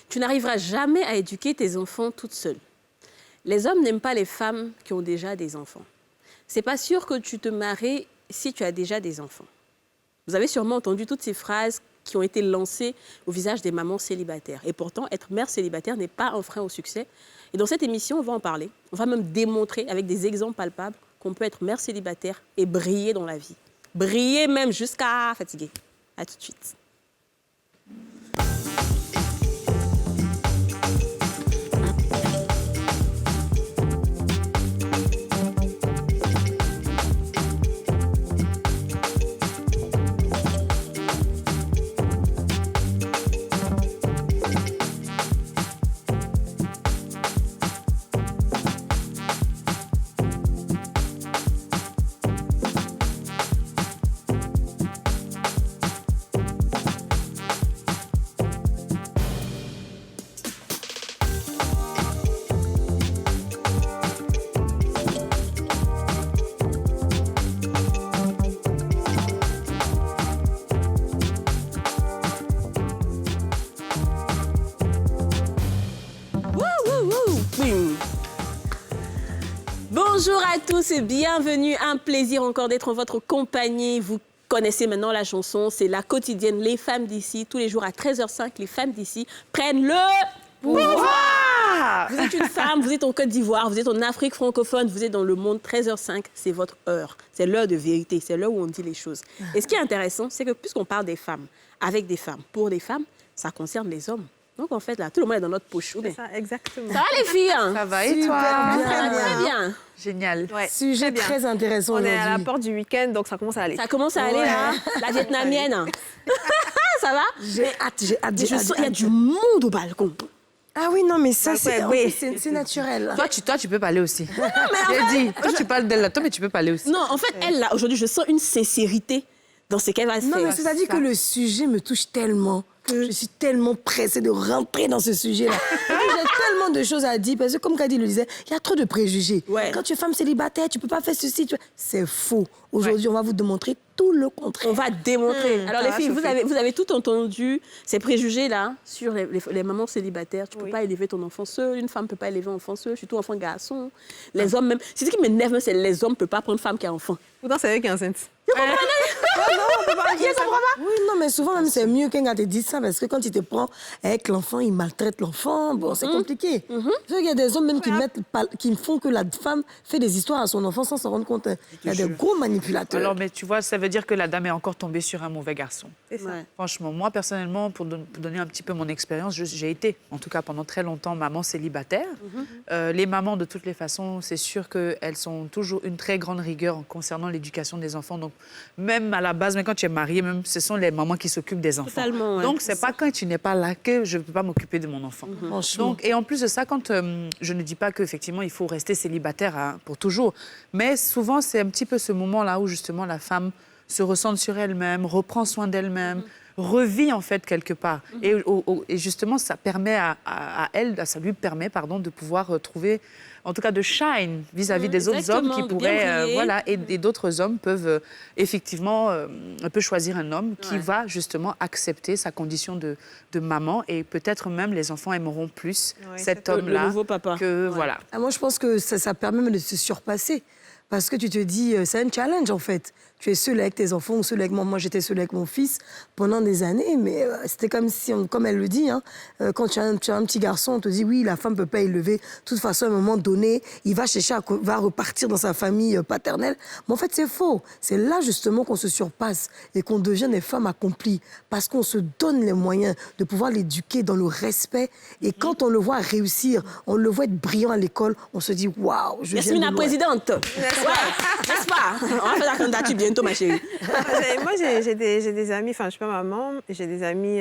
Tu n'arriveras jamais à éduquer tes enfants toute seule. Les hommes n'aiment pas les femmes qui ont déjà des enfants. C'est pas sûr que tu te maries si tu as déjà des enfants. Vous avez sûrement entendu toutes ces phrases qui ont été lancées au visage des mamans célibataires. Et pourtant, être mère célibataire n'est pas un frein au succès. Et dans cette émission, on va en parler. On va même démontrer avec des exemples palpables qu'on peut être mère célibataire et briller dans la vie. Briller même jusqu'à fatiguer. À tout de suite. Bonjour à tous et bienvenue. Un plaisir encore d'être en votre compagnie. Vous connaissez maintenant la chanson, c'est la quotidienne Les femmes d'ici. Tous les jours à 13h05, les femmes d'ici prennent le pouvoir. Vous êtes une femme, vous êtes en Côte d'Ivoire, vous êtes en Afrique francophone, vous êtes dans le monde. 13h05, c'est votre heure. C'est l'heure de vérité, c'est l'heure où on dit les choses. Et ce qui est intéressant, c'est que puisqu'on parle des femmes, avec des femmes, pour des femmes, ça concerne les hommes. Donc, en fait, là, tout le monde est dans notre poche. C'est ça, exactement. Ça va, les filles? Ça va, et toi? Très bien. Génial. Ouais, Sujet très intéressant On aujourd'hui. est à la porte du week-end, donc ça commence à aller. Ça commence à aller, là. La vietnamienne. Ça va? J'ai hâte, j'ai hâte. Il y a du monde au balcon. Ah oui, non, mais ça, Ouais, c'est naturel. Toi, tu peux parler aussi. J'ai dit, toi, tu parles d'elle là, toi, mais tu peux parler aussi. Non, en fait, elle, là, aujourd'hui, je sens une sincérité dans ce qu'elle va faire. Non, mais c'est-à-dire que le sujet me touche tellement que je suis tellement pressée de rentrer dans ce sujet-là. J'ai tellement de choses à dire, parce que comme Kadi le disait, il y a trop de préjugés. Ouais. Quand tu es femme célibataire, tu peux pas faire ceci. C'est faux. Aujourd'hui, on va vous démontrer tout le contraire. On va démontrer. Alors, les filles, vous avez tout entendu, ces préjugés-là, sur les mamans célibataires. Tu peux pas élever ton enfant seul. Une femme ne peut pas élever un enfant seul, surtout un enfant garçon. Les hommes même. C'est ce qui m'énerve, c'est les hommes ne peuvent pas prendre une femme qui a un enfant. Pourtant, c'est eux qui enceinte. Oui, non, mais souvent, même, c'est mieux qu'un gars te dise ça, parce que quand il te prend avec l'enfant, il maltraite l'enfant. Bon, c'est compliqué. Il y a des hommes même qui font que la femme fait des histoires à son enfant sans s'en rendre compte. Il y a des gros manipulateurs. Alors, mais tu vois, ça veut dire que la dame est encore tombée sur un mauvais garçon. C'est ça. Ouais. Franchement, moi, personnellement, pour donner un petit peu mon expérience, j'ai été, en tout cas pendant très longtemps, maman célibataire. Les mamans, de toutes les façons, c'est sûr qu'elles sont toujours une très grande rigueur concernant l'éducation des enfants. Donc, même à la base, même quand tu es mariée, même, ce sont les mamans qui s'occupent des enfants. Totalement, ouais. Donc, c'est pas quand tu n'es pas là que je ne peux pas m'occuper de mon enfant. Franchement. Donc, et en plus de ça, quand je ne dis pas qu'effectivement, il faut rester célibataire pour toujours, mais souvent, c'est un petit peu ce moment-là où, justement, la femme se recentre sur elle-même, reprend soin d'elle-même, revit, en fait, quelque part. Et justement, ça permet à elle, ça lui permet, pardon, de pouvoir trouver, en tout cas, de shine vis-à-vis des autres hommes qui exactement, pourraient... bien briller. voilà, et d'autres hommes peuvent, effectivement, un peu choisir un homme qui va, justement, accepter sa condition de maman, et peut-être même les enfants aimeront plus cet homme-là. Le nouveau papa. Que, Ouais. voilà. Ah, moi, je pense que ça permet même de se surpasser. Parce que tu te dis, c'est un challenge, en fait. Tu es seule avec tes enfants ou seule avec moi. Moi, j'étais seule avec mon fils pendant des années, mais c'était comme si, comme elle le dit, quand tu as un petit garçon, on te dit, oui, la femme ne peut pas élever. De toute façon, à un moment donné, il va va repartir dans sa famille paternelle. Mais en fait, c'est faux. C'est là, justement, qu'on se surpasse et qu'on devient des femmes accomplies. Parce qu'on se donne les moyens de pouvoir l'éduquer dans le respect. Et quand on le voit réussir, on le voit être brillant à l'école, on se dit, waouh, je viens Yasmine, de la loin. présidente. N'est-ce pas? On va faire la candidature bientôt, ma chérie. Moi, j'ai des amis, enfin, je suis pas maman, j'ai des amis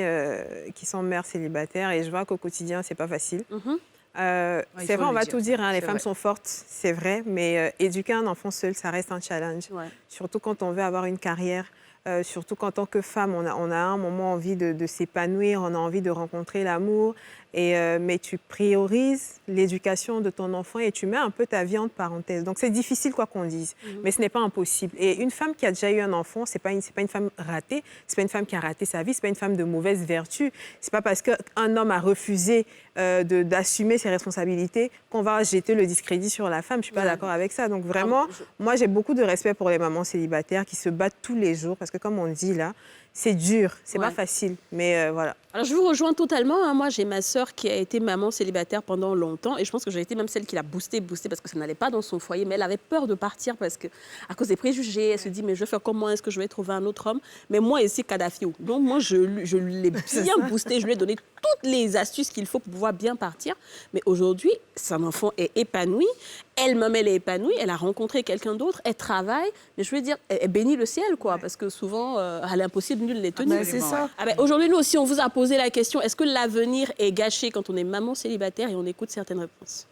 qui sont mères célibataires et je vois qu'au quotidien, c'est pas facile. C'est faut vrai, on le va dire. tout dire, hein, les C'est femmes vrai. sont fortes, c'est vrai, mais éduquer un enfant seul, ça reste un challenge. Ouais. Surtout quand on veut avoir une carrière surtout qu'en tant que femme, on a à un moment envie de s'épanouir, on a envie de rencontrer l'amour, mais tu priorises l'éducation de ton enfant et tu mets un peu ta vie entre parenthèses. Donc c'est difficile quoi qu'on dise, mais ce n'est pas impossible. Et une femme qui a déjà eu un enfant, c'est pas une femme ratée, c'est pas une femme qui a raté sa vie, c'est pas une femme de mauvaise vertu. C'est pas parce qu'un homme a refusé d'assumer ses responsabilités qu'on va jeter le discrédit sur la femme. Je suis pas d'accord avec ça. Donc vraiment, moi j'ai beaucoup de respect pour les mamans célibataires qui se battent tous les jours parce que comme on dit là, c'est dur, c'est pas facile, mais voilà. Alors, je vous rejoins totalement. Hein. Moi, j'ai ma sœur qui a été maman célibataire pendant longtemps et je pense que j'ai été même celle qui l'a boostée parce que ça n'allait pas dans son foyer, mais elle avait peur de partir parce que, à cause des préjugés, elle se dit, mais je vais faire comment, est-ce que je vais trouver un autre homme? Mais moi, ici, Kadhafi. Donc, moi, je l'ai bien boostée, je lui ai donné toutes les astuces qu'il faut pour pouvoir bien partir. Mais aujourd'hui, son enfant est épanoui. Elle-même, elle est épanouie, elle a rencontré quelqu'un d'autre, elle travaille, mais je veux dire, elle bénit le ciel, quoi, parce que souvent, à l'impossible, nul n'est tenu. C'est ça. Ah ben, aujourd'hui, nous aussi, on vous a posé la question, est-ce que l'avenir est gâché quand on est maman célibataire et on écoute certaines réponses?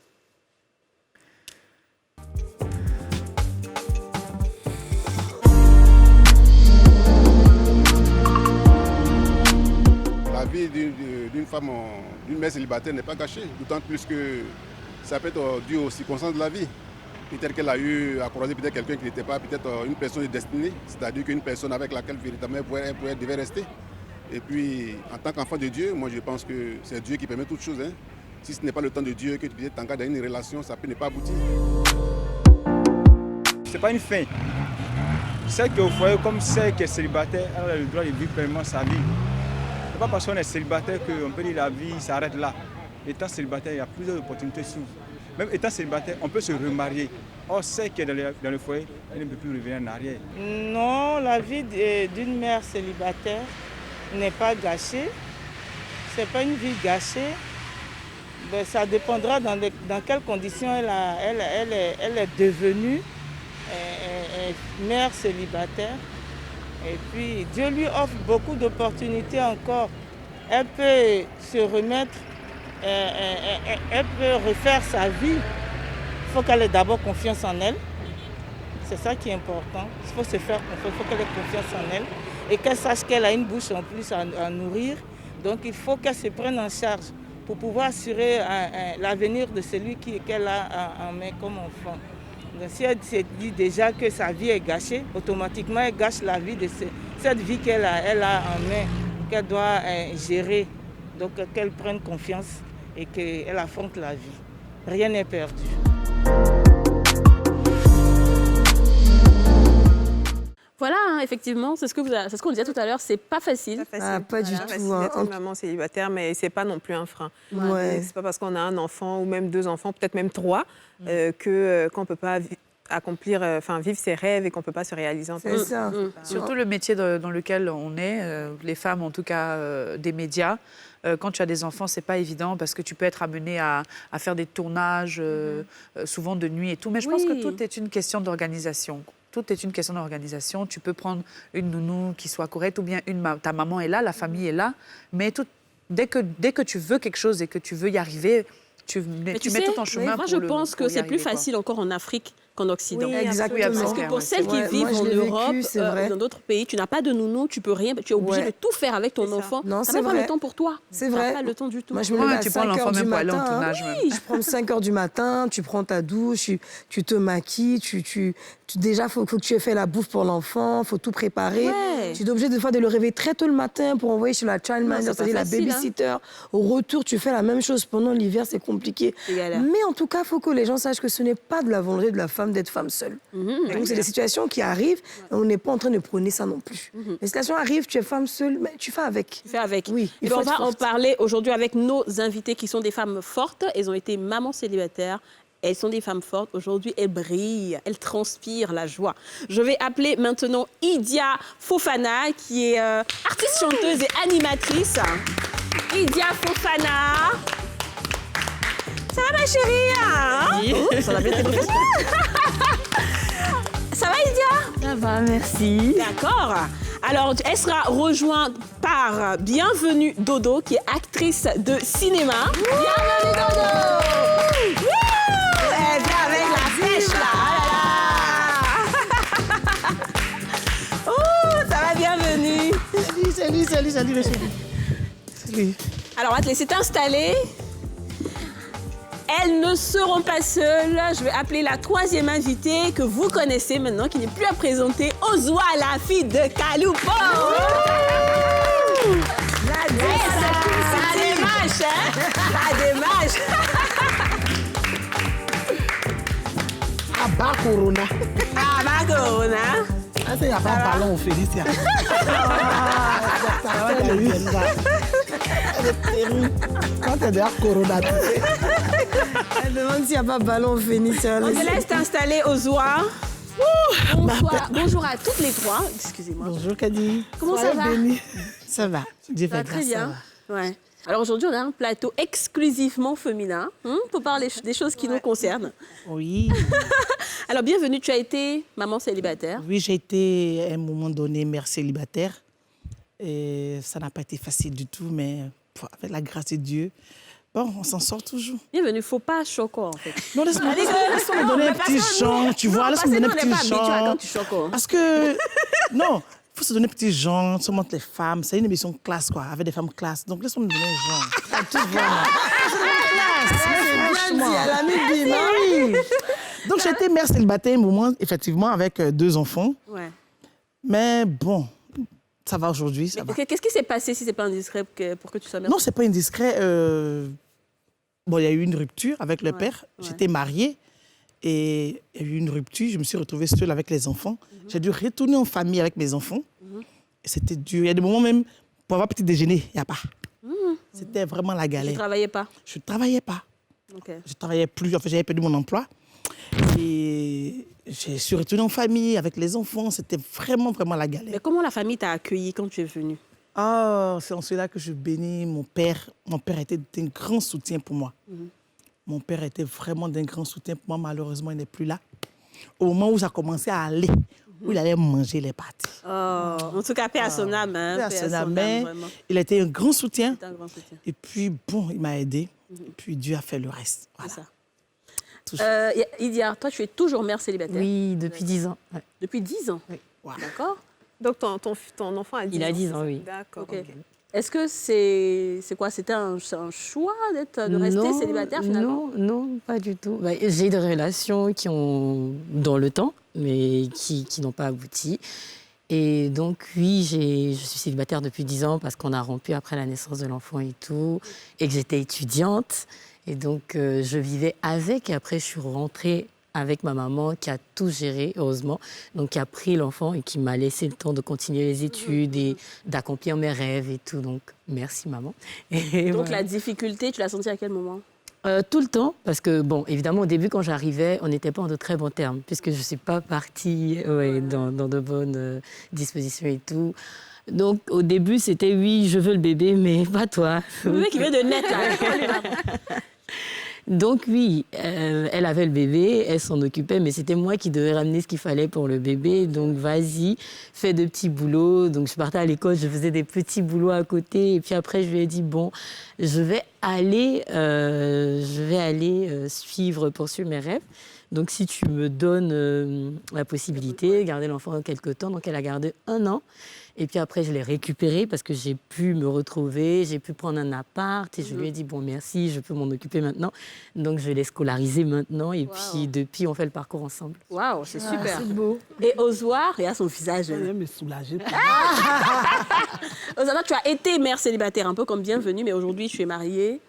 La vie d'une femme, d'une mère célibataire n'est pas gâchée, d'autant plus que ça peut être dû aux circonstances de la vie. Peut-être qu'elle a eu à croiser peut-être quelqu'un qui n'était pas peut-être une personne de destinée, c'est-à-dire qu'une personne avec laquelle véritablement elle devait rester. Et puis, en tant qu'enfant de Dieu, moi je pense que c'est Dieu qui permet toutes choses. Hein. Si ce n'est pas le temps de Dieu que tu t'engages dans une relation, ça peut ne pas aboutir. Ce n'est pas une fin. C'est qu'au foyer, comme c'est qu'elle est célibataire, elle a le droit de vivre pleinement sa vie. Ce n'est pas parce qu'on est célibataire qu'on peut dire que la vie s'arrête là. Étant célibataire, il y a plusieurs opportunités s'ouvrent. Même étant célibataire, on peut se remarier. Or, c'est qu'elle est dans le foyer, elle ne peut plus revenir en arrière. Non, la vie d'une mère célibataire n'est pas gâchée. Ce n'est pas une vie gâchée. Ben, ça dépendra dans quelles conditions elle est devenue mère célibataire. Et puis, Dieu lui offre beaucoup d'opportunités encore. Elle peut se remettre, elle peut refaire sa vie. Il faut qu'elle ait d'abord confiance en elle. C'est ça qui est important. Il faut se faire confiance, il faut qu'elle ait confiance en elle. Et qu'elle sache qu'elle a une bouche en plus à nourrir. Donc il faut qu'elle se prenne en charge pour pouvoir assurer l'avenir de celui qu'elle a en main comme enfant. Donc, si elle se dit déjà que sa vie est gâchée, automatiquement elle gâche la vie de cette vie qu'elle a en main, qu'elle doit gérer. Donc qu'elle prenne confiance et qu'elle affronte la vie. Rien n'est perdu. Voilà, hein, effectivement, c'est ce qu'on disait tout à l'heure, c'est pas facile. Pas du tout. Hein. D'être une maman célibataire, mais c'est pas non plus un frein. Ouais. C'est pas parce qu'on a un enfant ou même 2 enfants, peut-être même 3, qu'on peut pas vivre ses rêves et qu'on peut pas se réaliser en tant que C'est ça. Surtout le métier dans lequel on est, les femmes en tout cas des médias. Quand tu as des enfants, c'est pas évident parce que tu peux être amené à faire des tournages souvent de nuit et tout. Mais je pense que tout est une question d'organisation. Tout est une question d'organisation. Tu peux prendre une nounou qui soit correcte ou bien ta maman est là, la famille est là. Mais dès que tu veux quelque chose et que tu veux y arriver, tu mets tout en chemin. Moi, je pense que c'est plus facile encore en Afrique qu'en Occident. Oui, exactement. Parce que pour celles qui vivent en Europe, dans d'autres pays, tu n'as pas de nounou, tu peux rien, tu es obligé de tout faire avec ton enfant. Non, ça n'a pas le temps pour toi. C'est vrai. Tu n'as pas le temps du tout. Moi, je me lève à tu prends 5 l'enfant heures du même pour aller en matin. tournage. Oui, je prends 5 heures du matin, tu prends ta douche, tu te maquilles, déjà, il faut que tu aies fait la bouffe pour l'enfant, il faut tout préparer. Ouais. Tu es obligé des fois de le réveiller très tôt le matin pour envoyer chez la childminder, c'est-à-dire la babysitter. Au retour, tu fais la même chose. Pendant l'hiver, c'est compliqué. Mais en tout cas, il faut que les gens sachent que ce n'est pas de la volonté de la femme d'être femme seule. Donc, c'est des situations qui arrivent. On n'est pas en train de prôner ça non plus. Les situations arrivent, tu es femme seule, mais tu fais avec. Tu fais avec. Oui, Et on va en parler aujourd'hui avec nos invités qui sont des femmes fortes. Elles ont été mamans célibataires. Elles sont des femmes fortes. Aujourd'hui, elles brillent, elles transpirent la joie. Je vais appeler maintenant Idia Fofana, qui est artiste, chanteuse et animatrice. Idia Fofana. Ça va, ma chérie, hein? Ça va bien, t'es professionnelle. Ça va, Idia? Ça va, merci. D'accord. Alors, elle sera rejointe par Bienvenue Dodo, qui est actrice de cinéma. Bienvenue Dodo! Elle vient avec la pêche, là. Oh, ça va bien, salut, monsieur. Salut. Alors, on va te laisser t'installer. Elles ne seront pas seules. Je vais appeler la troisième invitée que vous connaissez maintenant, qui n'est plus à présenter, Ozwa, la fille de Kaloupo. La démarche, hein? La démarche. Abba Corona. Ah, ma corona. Ah, c'est Abba Ballon, Félicia. Elle est terrible. Quand t'es derrière Corona, tu sais. Elle demande s'il n'y a pas ballon Phénicien. On te laisse t'installer, Ozwa. Bonjour à toutes les trois. Excusez-moi. Bonjour, Kadi. Comment ça va? Béni. Ça va. Dieu Ça va fait très grâce, ça bien. va. Ouais. Alors aujourd'hui, on a un plateau exclusivement féminin pour parler des choses qui nous concernent. Oui. Alors bienvenue, tu as été maman célibataire. Oui, j'ai été à un moment donné mère célibataire. Et ça n'a pas été facile du tout, mais avec la grâce de Dieu, bon, on s'en sort toujours. Bienvenue, faut pas choquer en fait. Non, laisse-moi me donner un petit chant, tu vois, laisse-moi me donner un petit chant. Quand tu choques. Parce que, non, il faut se donner un petit genre, se montre les femmes. C'est une émission classe, quoi, avec des femmes classe. Donc, laisse-moi me donner un genre. À tout voir. Donc, j'ai été mère célibataire un moment, effectivement, avec 2 enfants. Ouais. Mais bon, ça va aujourd'hui, ça va. Qu'est-ce qui s'est passé si c'est pas indiscret pour que tu sois mère? Non, c'est pas indiscret. Bon, il y a eu une rupture avec le père. Ouais. J'étais mariée et il y a eu une rupture. Je me suis retrouvée seule avec les enfants. J'ai dû retourner en famille avec mes enfants. Et c'était dur. Il y a des moments même, pour avoir petit déjeuner, il n'y a pas. C'était vraiment la Tu galère. ne travaillais pas? Je ne travaillais pas. Ok. Je ne travaillais plus. En fait, j'avais perdu mon emploi. Et je suis retournée en famille avec les enfants. C'était vraiment, vraiment la galère. Mais comment la famille t'a accueilli quand tu es venue? Ah, c'est en cela que je bénis mon père. Mon père était d'un grand soutien pour moi. Mon père était vraiment d'un grand soutien pour moi. Malheureusement, il n'est plus là. Au moment où ça commençait à aller, où il allait manger les pâtes. Oh, en tout cas, paix à son âme. Hein, Paix à son âme, mais vraiment. il était un grand soutien. C'est un grand soutien. Et puis, bon, il m'a aidé. Et puis, Dieu a fait le reste. Voilà. C'est ça. Toujours. Idia, toi, tu es toujours mère célibataire? Oui, depuis 10 ans. Ouais. Depuis 10 ans? Oui. Voilà. D'accord. Donc, ton enfant a 10 ans. Il a 10 ans, oui. D'accord. Ok. ok. Est-ce que c'est quoi? C'était un choix de rester célibataire finalement? Non, pas du tout. Bah, j'ai des relations qui ont dans le temps, mais qui n'ont pas abouti. Et donc, oui, je suis célibataire depuis 10 ans parce qu'on a rompu après la naissance de l'enfant et tout, et que j'étais étudiante. Et donc, je vivais avec, et après, je suis rentrée avec ma maman qui a tout géré, heureusement, donc qui a pris l'enfant et qui m'a laissé le temps de continuer les études et d'accomplir mes rêves et tout. Donc, merci maman. Et Donc voilà. la difficulté, tu l'as sentie à quel moment? Tout le temps, parce que, bon, évidemment, au début, quand j'arrivais, on n'était pas en de très bons termes, puisque je ne suis pas partie dans de bonnes dispositions et tout. Donc, au début, c'était oui, je veux le bébé, mais pas toi. Le mec qui vient de net, là. Donc oui, elle avait le bébé, elle s'en occupait, mais c'était moi qui devais ramener ce qu'il fallait pour le bébé. Donc vas-y, fais de petits boulots. Donc je partais à l'école, je faisais des petits boulots à côté. Et puis après, je lui ai dit, bon, je vais aller poursuivre mes rêves. Donc si tu me donnes la possibilité de garder l'enfant quelque temps. Donc elle a gardé 1 an. Et puis après, je l'ai récupéré parce que j'ai pu me retrouver, j'ai pu prendre un appart et je lui ai dit, bon, merci, je peux m'en occuper maintenant. Donc, je l'ai scolarisé maintenant et puis depuis, on fait le parcours ensemble. Waouh, c'est super. C'est beau. Et Ozwa, regarde son visage. Ah, Elle vient me soulager. Ozwa, tu as été mère célibataire, un peu comme bienvenue, mais aujourd'hui, tu es mariée.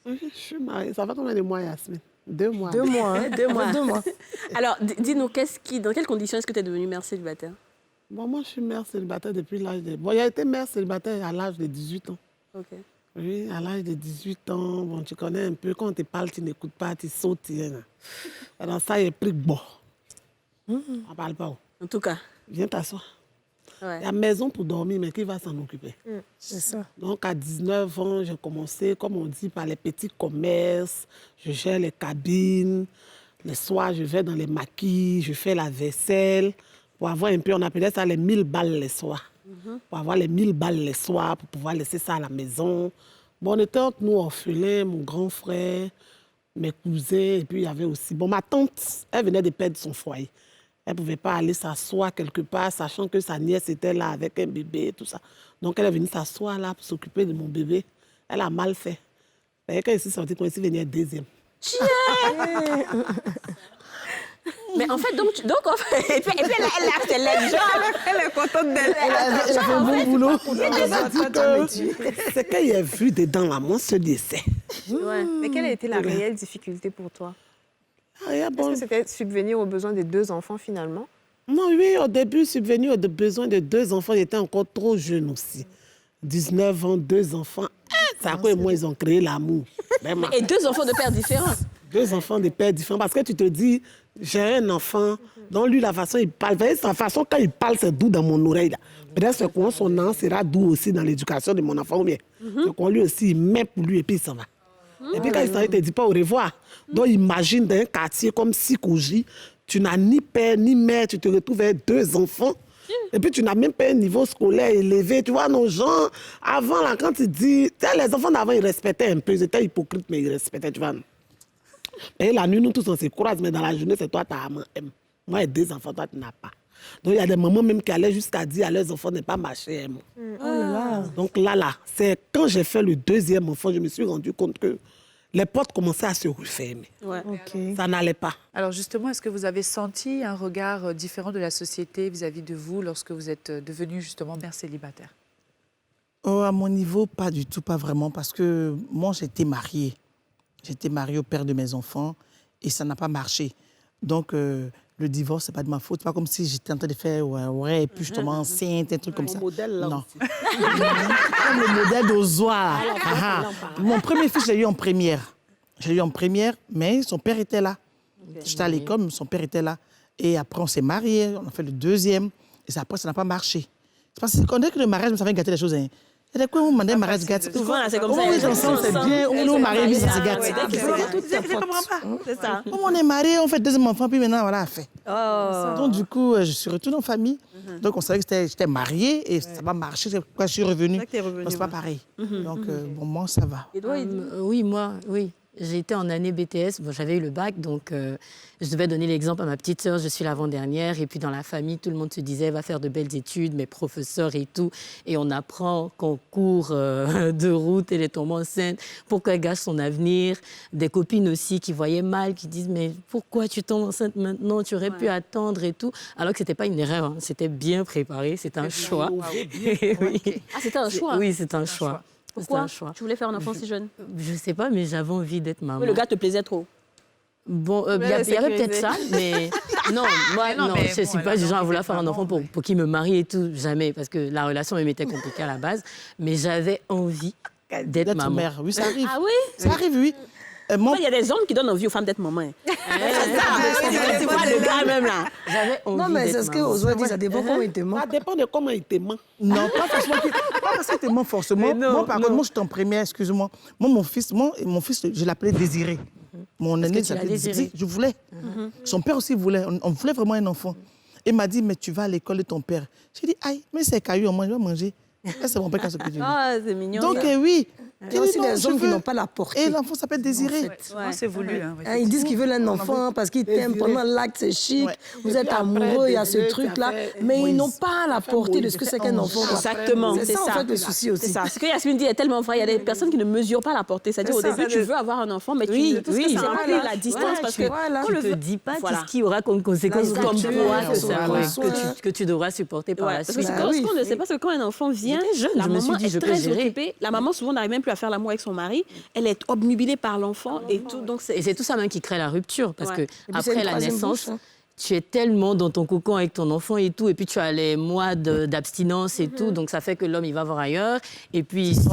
Oui, je suis mariée. Ça fait combien de mois, Yasmine? 2 mois. 2 mois, hein. 2 mois. 2 mois. Alors, dis-nous, dans quelles conditions est-ce que tu es devenue mère célibataire? Bon, moi, je suis mère célibataire depuis l'âge de... Bon, j'ai été mère célibataire à l'âge de 18 ans. Ok. Oui, à l'âge de 18 ans, bon, tu connais un peu, quand on te parle, tu n'écoutes pas, tu sautes. Alors ça, j'ai pris bon. On ne parle pas. En tout cas. Viens t'asseoir. Ouais. Il y a maison pour dormir, mais qui va s'en occuper? C'est ça. Donc, à 19 ans, j'ai commencé, comme on dit, par les petits commerces. Je gère les cabines. Le soir, je vais dans les maquis, je fais la vaisselle. Pour avoir un peu, on appelait ça les 1000 balles les soirs. Pour avoir les 1000 balles les soirs, pour pouvoir laisser ça à la maison. Bon, on était entre nous orphelins, mon grand frère, mes cousins, et puis il y avait aussi... Bon, ma tante, elle venait de perdre son foyer. Elle ne pouvait pas aller s'asseoir quelque part, sachant que sa nièce était là avec un bébé et tout ça. Donc, elle est venue s'asseoir là pour s'occuper de mon bébé. Elle a mal fait. Et quand elle s'est sortie, quand elle venue deuxième. Mais en fait, donc en fait, et puis elle a les gens. Elle est contente d'elle. Elle a fait un bon boulot. C'est quand il a vu dedans la main se décès. Ouais. Mais quelle a été la réelle difficulté pour toi? Est-ce que c'était subvenir aux besoins des 2 enfants finalement? Non, oui, au début, subvenir aux besoins de 2 enfants, j'étais encore trop jeune aussi. 19 ans, 2 enfants. C'est à quoi moi, ils ont créé l'amour. Et 2 enfants de pères différents. 2 enfants de pères différents. Parce que tu te dis, j'ai un enfant, dont lui, la façon il parle, sa façon quand il parle, c'est doux dans mon oreille. Peut-être que son nom sera doux aussi dans l'éducation de mon enfant. C'est qu'on lui aussi, il met pour lui et puis il s'en va. Et puis quand il s'en va, il ne te dit pas au revoir. Donc imagine dans un quartier comme Sikouji, tu n'as ni père ni mère, tu te retrouves avec 2 enfants. Et puis tu n'as même pas un niveau scolaire élevé. Tu vois, nos gens, avant, là, quand tu dis... Les enfants d'avant, ils respectaient un peu. Ils étaient hypocrites, mais ils respectaient, tu vois. Et la nuit, nous tous, on se croise, mais dans la journée, c'est toi, ta maman aime. Moi, j'ai 2 enfants, toi, tu n'as pas. Donc, il y a des mamans même qui allaient jusqu'à dire à leurs enfants de ne pas marcher. Donc là, c'est quand j'ai fait le 2e enfant, je me suis rendu compte que les portes commençaient à se refermer. Ouais. Ça n'allait pas. Alors justement, est-ce que vous avez senti un regard différent de la société vis-à-vis de vous lorsque vous êtes devenue justement mère célibataire? À mon niveau, pas du tout, pas vraiment, parce que moi, j'étais mariée. J'étais mariée au père de mes enfants et ça n'a pas marché. Donc, le divorce, c'est pas de ma faute. C'est pas comme si j'étais en train de faire et puis je tombais enceinte, un truc comme ça. Modèle, là, non. Comme le modèle d'Ozoa. Mon premier fils, je l'ai eu en première. J'ai eu en première, mais son père était là. J'étais à l'école, son père était là. Et après, on s'est mariés, on a fait le 2e. Et après, ça n'a pas marché. C'est parce qu'on dirait que le mariage, ça va gâter les choses. Hein. Il y a des quoi où on demande un mariage gâté. Souvent, c'est comme ça. Oui, ensemble, c'est bien. On est mariés, ça se gâte. C'est ça. Comme on est mariés, on fait 2e enfant, puis maintenant, voilà, fait. Donc, du coup, je suis retournée en famille. Donc, on savait que j'étais mariée et ça n'a pas marché. C'est pourquoi je suis revenue. C'est pas pareil. Donc, bon, moi, ça va. Oui, moi, oui. J'étais en année BTS, bon, j'avais eu le bac, donc je devais donner l'exemple à ma petite sœur, je suis l'avant-dernière, et puis dans la famille, tout le monde se disait, va faire de belles études, mes professeurs et tout, et on apprend qu'on court de route, elle est tombée enceinte, pourquoi elle gâche son avenir, des copines aussi qui voyaient mal, qui disent, mais pourquoi tu tombes enceinte maintenant, tu aurais pu attendre et tout, alors que c'était pas une erreur, hein. C'était bien préparé, c'était un choix. Oui. Ah, c'était un choix? Oui, c'est un choix. Pourquoi tu voulais faire un enfant si jeune? Je sais pas, mais j'avais envie d'être maman. Mais le gars te plaisait trop? Bon, il y avait peut-être ça, mais non, moi, non, je ne suis pas du genre à vouloir faire un enfant pour qu'il me marie et tout, jamais, parce que la relation même était compliquée à la base, mais j'avais envie d'être maman. Mère. Oui, ça arrive. Ah oui? Ça arrive, oui. Il y a des hommes qui donnent envie aux femmes d'être maman. C'est pas le gars même là. J'avais envie. Non, mais c'est ce qu'Ozoa dit, ça dépend comment il te ment. Ça dépend de comment il te ment. Non, pas parce qu'il te ment forcément. Moi, par contre, moi, j'étais en première, excuse-moi. Moi, mon fils, je l'appelais Désiré. Mon aîné s'appelait Désiré. Je voulais. Son père aussi voulait. On voulait vraiment un enfant. Il m'a dit, mais tu vas à l'école de ton père. J'ai dit, aïe, mais c'est caillou, moi, je vais manger. C'est mon père qui a ce que je dis. Ah, c'est mignon. Donc, oui. Il y a aussi des hommes qui n'ont pas la portée. Et l'enfant s'appelle Désiré. C'est voulu. Ils disent qu'ils veulent un enfant parce qu'ils t'aiment. Pendant l'acte, c'est chic. Vous êtes amoureux, il y a ce truc-là. Mais ils n'ont pas la portée de ce que c'est qu'un enfant. Exactement. C'est ça, en fait, le souci aussi. C'est ça. Ce que Yasmine dit est tellement vrai. Il y a des personnes qui ne mesurent pas la portée. C'est-à-dire, au début, tu veux avoir un enfant, mais tu ne sais pas la distance. Parce que tu ne te dis pas tout ce qui aura comme conséquence comme poids que tu devras supporter par la suite. Parce qu'on ne sait pas que quand un enfant vient, la maman est très occupée. La maman, souvent, n'arrive même plus à faire l'amour avec son mari. Elle est obnubilée par l'enfant et tout. Donc et c'est tout ça même qui crée la rupture. Parce que après la naissance, tu es tellement dans ton cocon avec ton enfant et tout. Et puis tu as les mois d'abstinence et tout. Donc ça fait que l'homme, il va voir ailleurs. Et puis si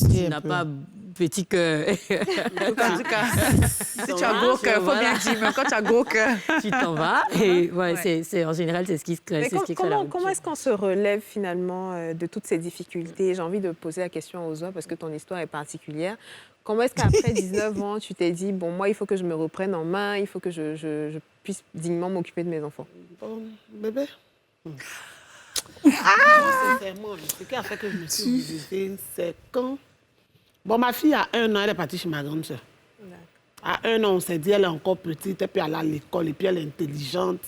tu n'as pas petit cœur... En tout cas, si tu as gros cœur, il faut bien dire. Mais quand tu as gros cœur... tu t'en vas. Et en général, c'est ce qui crée la rupture. Comment est-ce qu'on se relève finalement de toutes ces difficultés? J'ai envie de poser la question aux Ozoa parce que ton histoire est particulière. Comment est-ce qu'après 19 ans, tu t'es dit, bon, moi, il faut que je me reprenne en main, il faut que je puisse dignement m'occuper de mes enfants? Bébé. Sincèrement, ce qui a fait que je me suis obligée, c'est quand... Bon, ma fille, à 1 an, elle est partie chez ma grande sœur. À 1 an, on s'est dit, elle est encore petite, et puis elle a l'école, et puis elle est intelligente.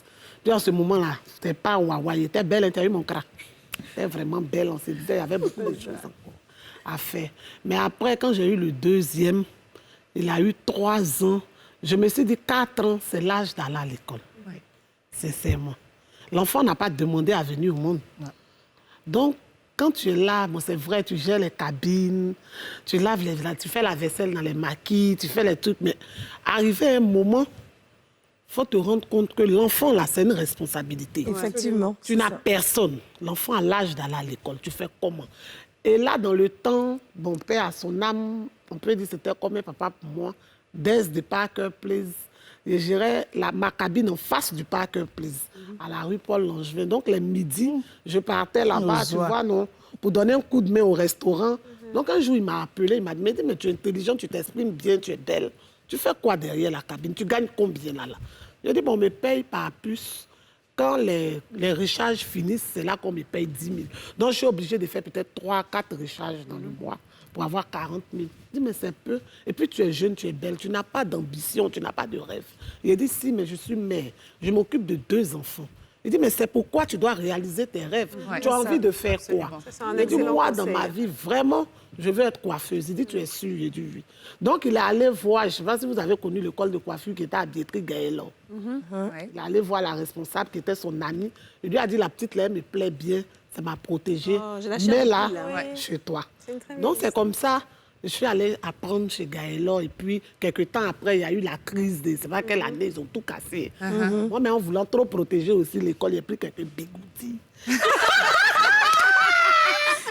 Puis en ce moment-là, c'était pas waouh, il était belle, intérieur mon crack. Elle était vraiment belle, on se disait, il y avait beaucoup de choses encore à faire. Mais après, quand j'ai eu le deuxième, il a eu 3 ans. Je me suis dit, 4 ans, c'est l'âge d'aller à l'école. Oui. Sincèrement. L'enfant n'a pas demandé à venir au monde. Ouais. Donc, quand tu es là, bon, c'est vrai, tu gères les cabines, tu laves tu fais la vaisselle dans les maquis, tu fais les trucs, mais arrivé à un moment, il faut te rendre compte que l'enfant, là, c'est une responsabilité. Effectivement. Tu n'as personne. L'enfant a l'âge d'aller à l'école. Tu fais comment? Et là, dans le temps, mon père a son âme, on peut dire que c'était comme un papa pour moi, dès the Parker Place. Je gérais ma cabine en face du Parker Place, à la rue Paul-Langevin. Donc, les midis, je partais là-bas, tu vois, non, pour donner un coup de main au restaurant. Donc, un jour, il m'a appelé, il m'a dit, mais tu es intelligent, tu t'exprimes bien, tu es belle. Tu fais quoi derrière la cabine? Tu gagnes combien là? Je dis, bon, on me paye par puce. Quand les recharges finissent, c'est là qu'on me paye 10 000. Donc, je suis obligée de faire peut-être 3, 4 recharges dans le mois pour avoir 40 000. Je dis, mais c'est peu. Et puis, tu es jeune, tu es belle, tu n'as pas d'ambition, tu n'as pas de rêve. Il a dit, si, mais je suis mère. Je m'occupe de 2 enfants. Il dit, mais c'est pourquoi tu dois réaliser tes rêves. Tu as envie de faire quoi? Il dit, moi, dans ma vie, vraiment, je veux être coiffeuse. Il dit, tu es sûre? J'ai dit, oui. Donc, il est allé voir, je ne sais pas si vous avez connu l'école de coiffure qui était à Biétry Gaëlan. Il est allé voir la responsable qui était son amie. Il lui a dit, la petite là, elle me plaît bien, ça m'a protégée. Mais là, chez toi. Donc, c'est comme ça. Je suis allée apprendre chez Gaëlan et puis, quelques temps après, il y a eu la crise. C'est pas quelle année, ils ont tout cassé. Moi, mais en voulant trop protéger aussi l'école, il y a pris quelques bigoudis.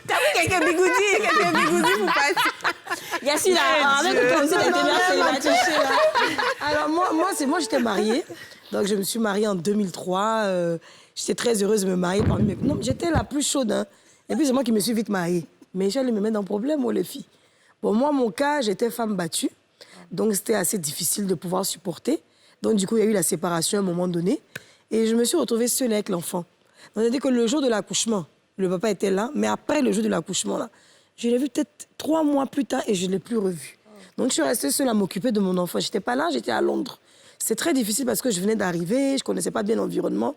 T'as pris quelques bigoudis pour partir. Yacine, avec toi aussi, t'as été bien célibataire. Alors, moi, j'étais mariée. Donc, je me suis mariée en 2003. J'étais très heureuse de me marier parmi mes... Non, j'étais la plus chaude. Hein. Et puis, c'est moi qui me suis vite mariée. Mais j'allais me mettre dans le problème, les filles. Bon, moi, mon cas, j'étais femme battue. Donc, c'était assez difficile de pouvoir supporter. Donc, du coup, il y a eu la séparation à un moment donné. Et je me suis retrouvée seule avec l'enfant. Donc, c'est-à-dire que le jour de l'accouchement, le papa était là. Mais après le jour de l'accouchement, là, je l'ai vu peut-être 3 mois plus tard et je ne l'ai plus revu. Donc, je suis restée seule à m'occuper de mon enfant. Je n'étais pas là, j'étais à Londres. C'est très difficile parce que je venais d'arriver, je ne connaissais pas bien l'environnement.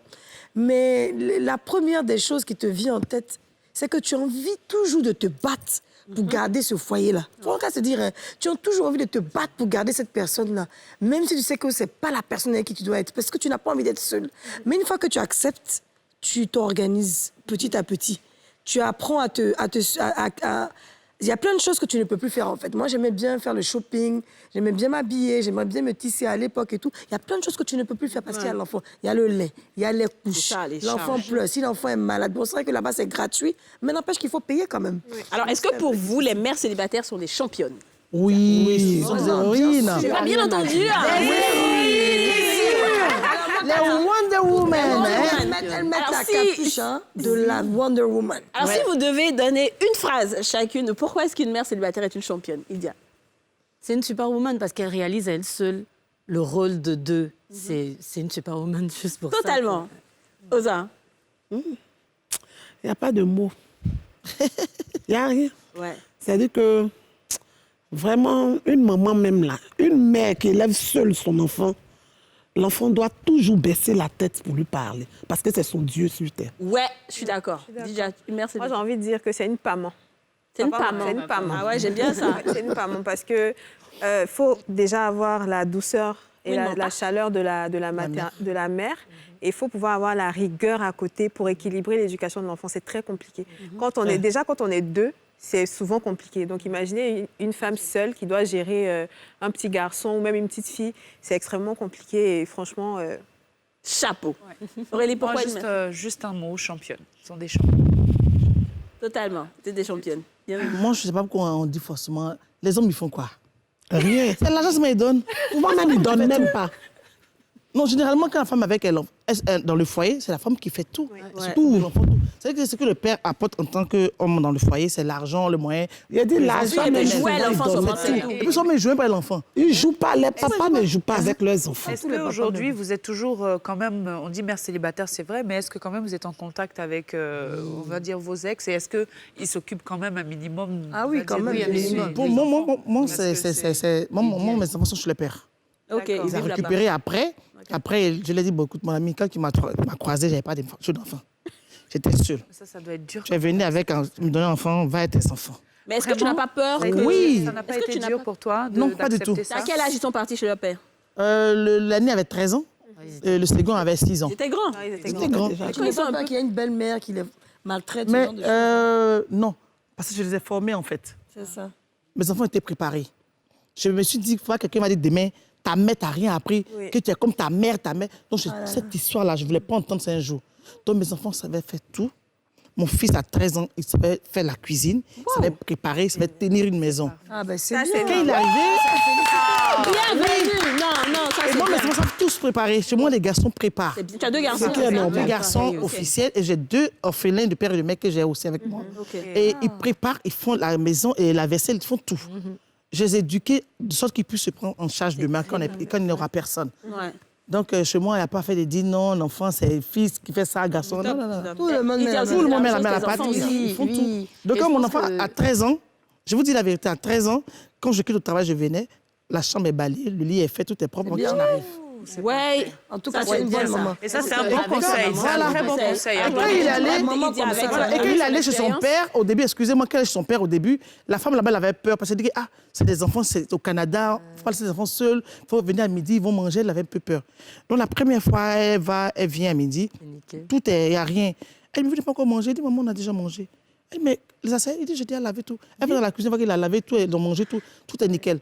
Mais la première des choses qui te vient en tête, c'est que tu as envie toujours de te battre pour garder ce foyer-là. Il faut se dire, hein, tu as toujours envie de te battre pour garder cette personne-là, même si tu sais que ce n'est pas la personne avec qui tu dois être, parce que tu n'as pas envie d'être seule. Mais une fois que tu acceptes, tu t'organises petit à petit. Tu apprends il y a plein de choses que tu ne peux plus faire, en fait. Moi, j'aimais bien faire le shopping, j'aimais bien m'habiller, j'aimais bien me tisser à l'époque et tout. Il y a plein de choses que tu ne peux plus faire parce qu'il y a l'enfant. Il y a le lait, il y a les couches. L'enfant pleure. Si l'enfant est malade, bon, c'est vrai que là-bas, c'est gratuit, mais n'empêche qu'il faut payer quand même. Oui. Alors, est-ce que pour vous, les mères célibataires sont des championnes? Oui, J'ai pas bien entendu. Les Wonder Woman. Elles mettent la capuche de la Wonder Woman. Alors, si vous devez donner une phrase chacune de pourquoi est-ce qu'une mère célibataire est une championne, Idia? C'est une superwoman parce qu'elle réalise à elle seule le rôle de 2. C'est une superwoman juste pour Totalement. ça. Oza? Il n'y a pas de mots. Il n'y a rien. Ouais. C'est-à-dire que, vraiment, une maman même là, une mère qui élève seule son enfant, l'enfant doit toujours baisser la tête pour lui parler, parce que c'est son Dieu sur terre. Ouais, je suis d'accord. Déjà, une mère Moi, j'ai envie de dire que c'est une maman. C'est une maman. C'est une maman. Ah ouais, j'aime bien ça. C'est une maman parce que faut déjà avoir la douceur et la chaleur de la mère. Et il faut pouvoir avoir la rigueur à côté pour équilibrer l'éducation de l'enfant. C'est très compliqué. Quand on est 2, c'est souvent compliqué. Donc, imaginez une femme seule qui doit gérer un petit garçon ou même une petite fille. C'est extrêmement compliqué et franchement... Chapeau. Ouais. Aurélie, pourquoi juste un mot, championne. Ce sont des championnes. Totalement. C'est des championnes. Moi, je ne sais pas pourquoi on dit forcément... Les hommes, ils font quoi? Rien. C'est l'argent qu'ils donnent. Moi-même, ils ne donnent même pas. Non, généralement, quand la femme avec elle, dans le foyer, c'est la femme qui fait tout. Ouais. Tout. C'est que ce que le père apporte en tant qu'homme dans le foyer, c'est l'argent, le moyen. Il a dit l'argent, mais jouer à l'enfant, et puis, ils ne jouent pas à l'enfant. Ils ne jouent pas, les papas ne jouent pas avec leurs enfants. Est-ce qu'aujourd'hui, vous êtes toujours quand même, on dit mère célibataire, c'est vrai, mais est-ce que quand même vous êtes en contact avec, on va dire, vos ex, et est-ce qu'ils s'occupent quand même un minimum? Ah oui, quand même. Pour moi, mes enfants sont chez les pères. Ok, D'accord. Ils ont vivent là-bas. récupéré après. Après, je lui ai dit, bon, écoute, mon ami, quand il m'a croisé, je n'avais pas d'enfant. J'étais seule. Ça doit être dur. Tu es venu avec me donner un enfant, va être tes enfants. Mais est-ce que tu n'as pas peur Ça a été- que... Oui. Ça n'a pas Est-ce que été tu n'as dur pas- pour toi Non, pas du tout. d'accepter À ça quel âge ils sont partis chez leur père? L'année avait 13 ans. Le second avait 6 ans. C'était grand. C'était grand. Tu Quand n'as ils sont pas un peur peu... qu'il y ait une belle-mère qui les maltraite, ce Mais genre de choses? non, parce que je les ai formés, en fait. C'est ça. Mes enfants étaient préparés. Je me suis dit, quelqu'un m'a dit demain, ta mère t'a rien appris, que tu es comme ta mère. Donc, cette histoire-là, je ne voulais pas entendre ça un jour. Donc, mes enfants savaient faire tout. Mon fils a 13 ans, il savait faire la cuisine, il savait préparer, il savait tenir une maison. Ah, ben c'est Ça, bien. c'est Quand il est arrivé, Bienvenue. Non, ça et c'est moi, mes bien. enfants savent tous préparer. Chez moi, les garçons préparent. C'est bien. Tu as deux garçons. C'est clair, non, Ok. deux garçons Ok. officiels et j'ai 2 orphelins de père et de mère que j'ai aussi avec moi. Ok. Et ils préparent, ils font la maison et la vaisselle, ils font tout. Je les ai éduqués de sorte qu'ils puissent se prendre en charge demain quand il n'y aura personne. Ouais. Donc, chez moi, il n'y a pas fait de dire non, l'enfant, c'est le fils qui fait ça, garçon. Non, non, non. Tout le monde Il met dit la aussi main. Tout le la monde met la même main à la chose, tes pâte, enfants aussi. ils font oui. tout. Donc, Et quand je mon pense enfant que- a 13 ans, je vous dis la vérité, à 13 ans, quand je quitte au travail, je venais, la chambre est balayée, le lit est fait, tout est propre, donc bien. j'en arrive. Ouais. En tout Ça, cas, c'est c'est une bien, bonne ça. maman. Et ça, c'est un Avec bon la conseil. maman, C'est un voilà. très bon conseil. Avec Quand il est allé, maman il dit comme avec ça, la- Voilà, et quand il allait chez son l'expérience. père, au début, excusez-moi, quand il allait chez son père au début, la femme là-bas, elle avait peur parce qu'elle dit ah, c'est des enfants, c'est au Canada, il faut pas laisser les enfants seuls, il faut venir à midi, ils vont manger, elle avait un peu peur. Donc la première fois, elle vient à midi, Nickel. tout est, il n'y a rien. Elle me dit, pas encore manger, elle dit, maman, on a déjà mangé. Elle dit, mais les assiettes, il dit, j'ai déjà lavé tout. Elle va dans la cuisine, elle voit qu'il a lavé tout, ils ont mangé tout, tout est nickel.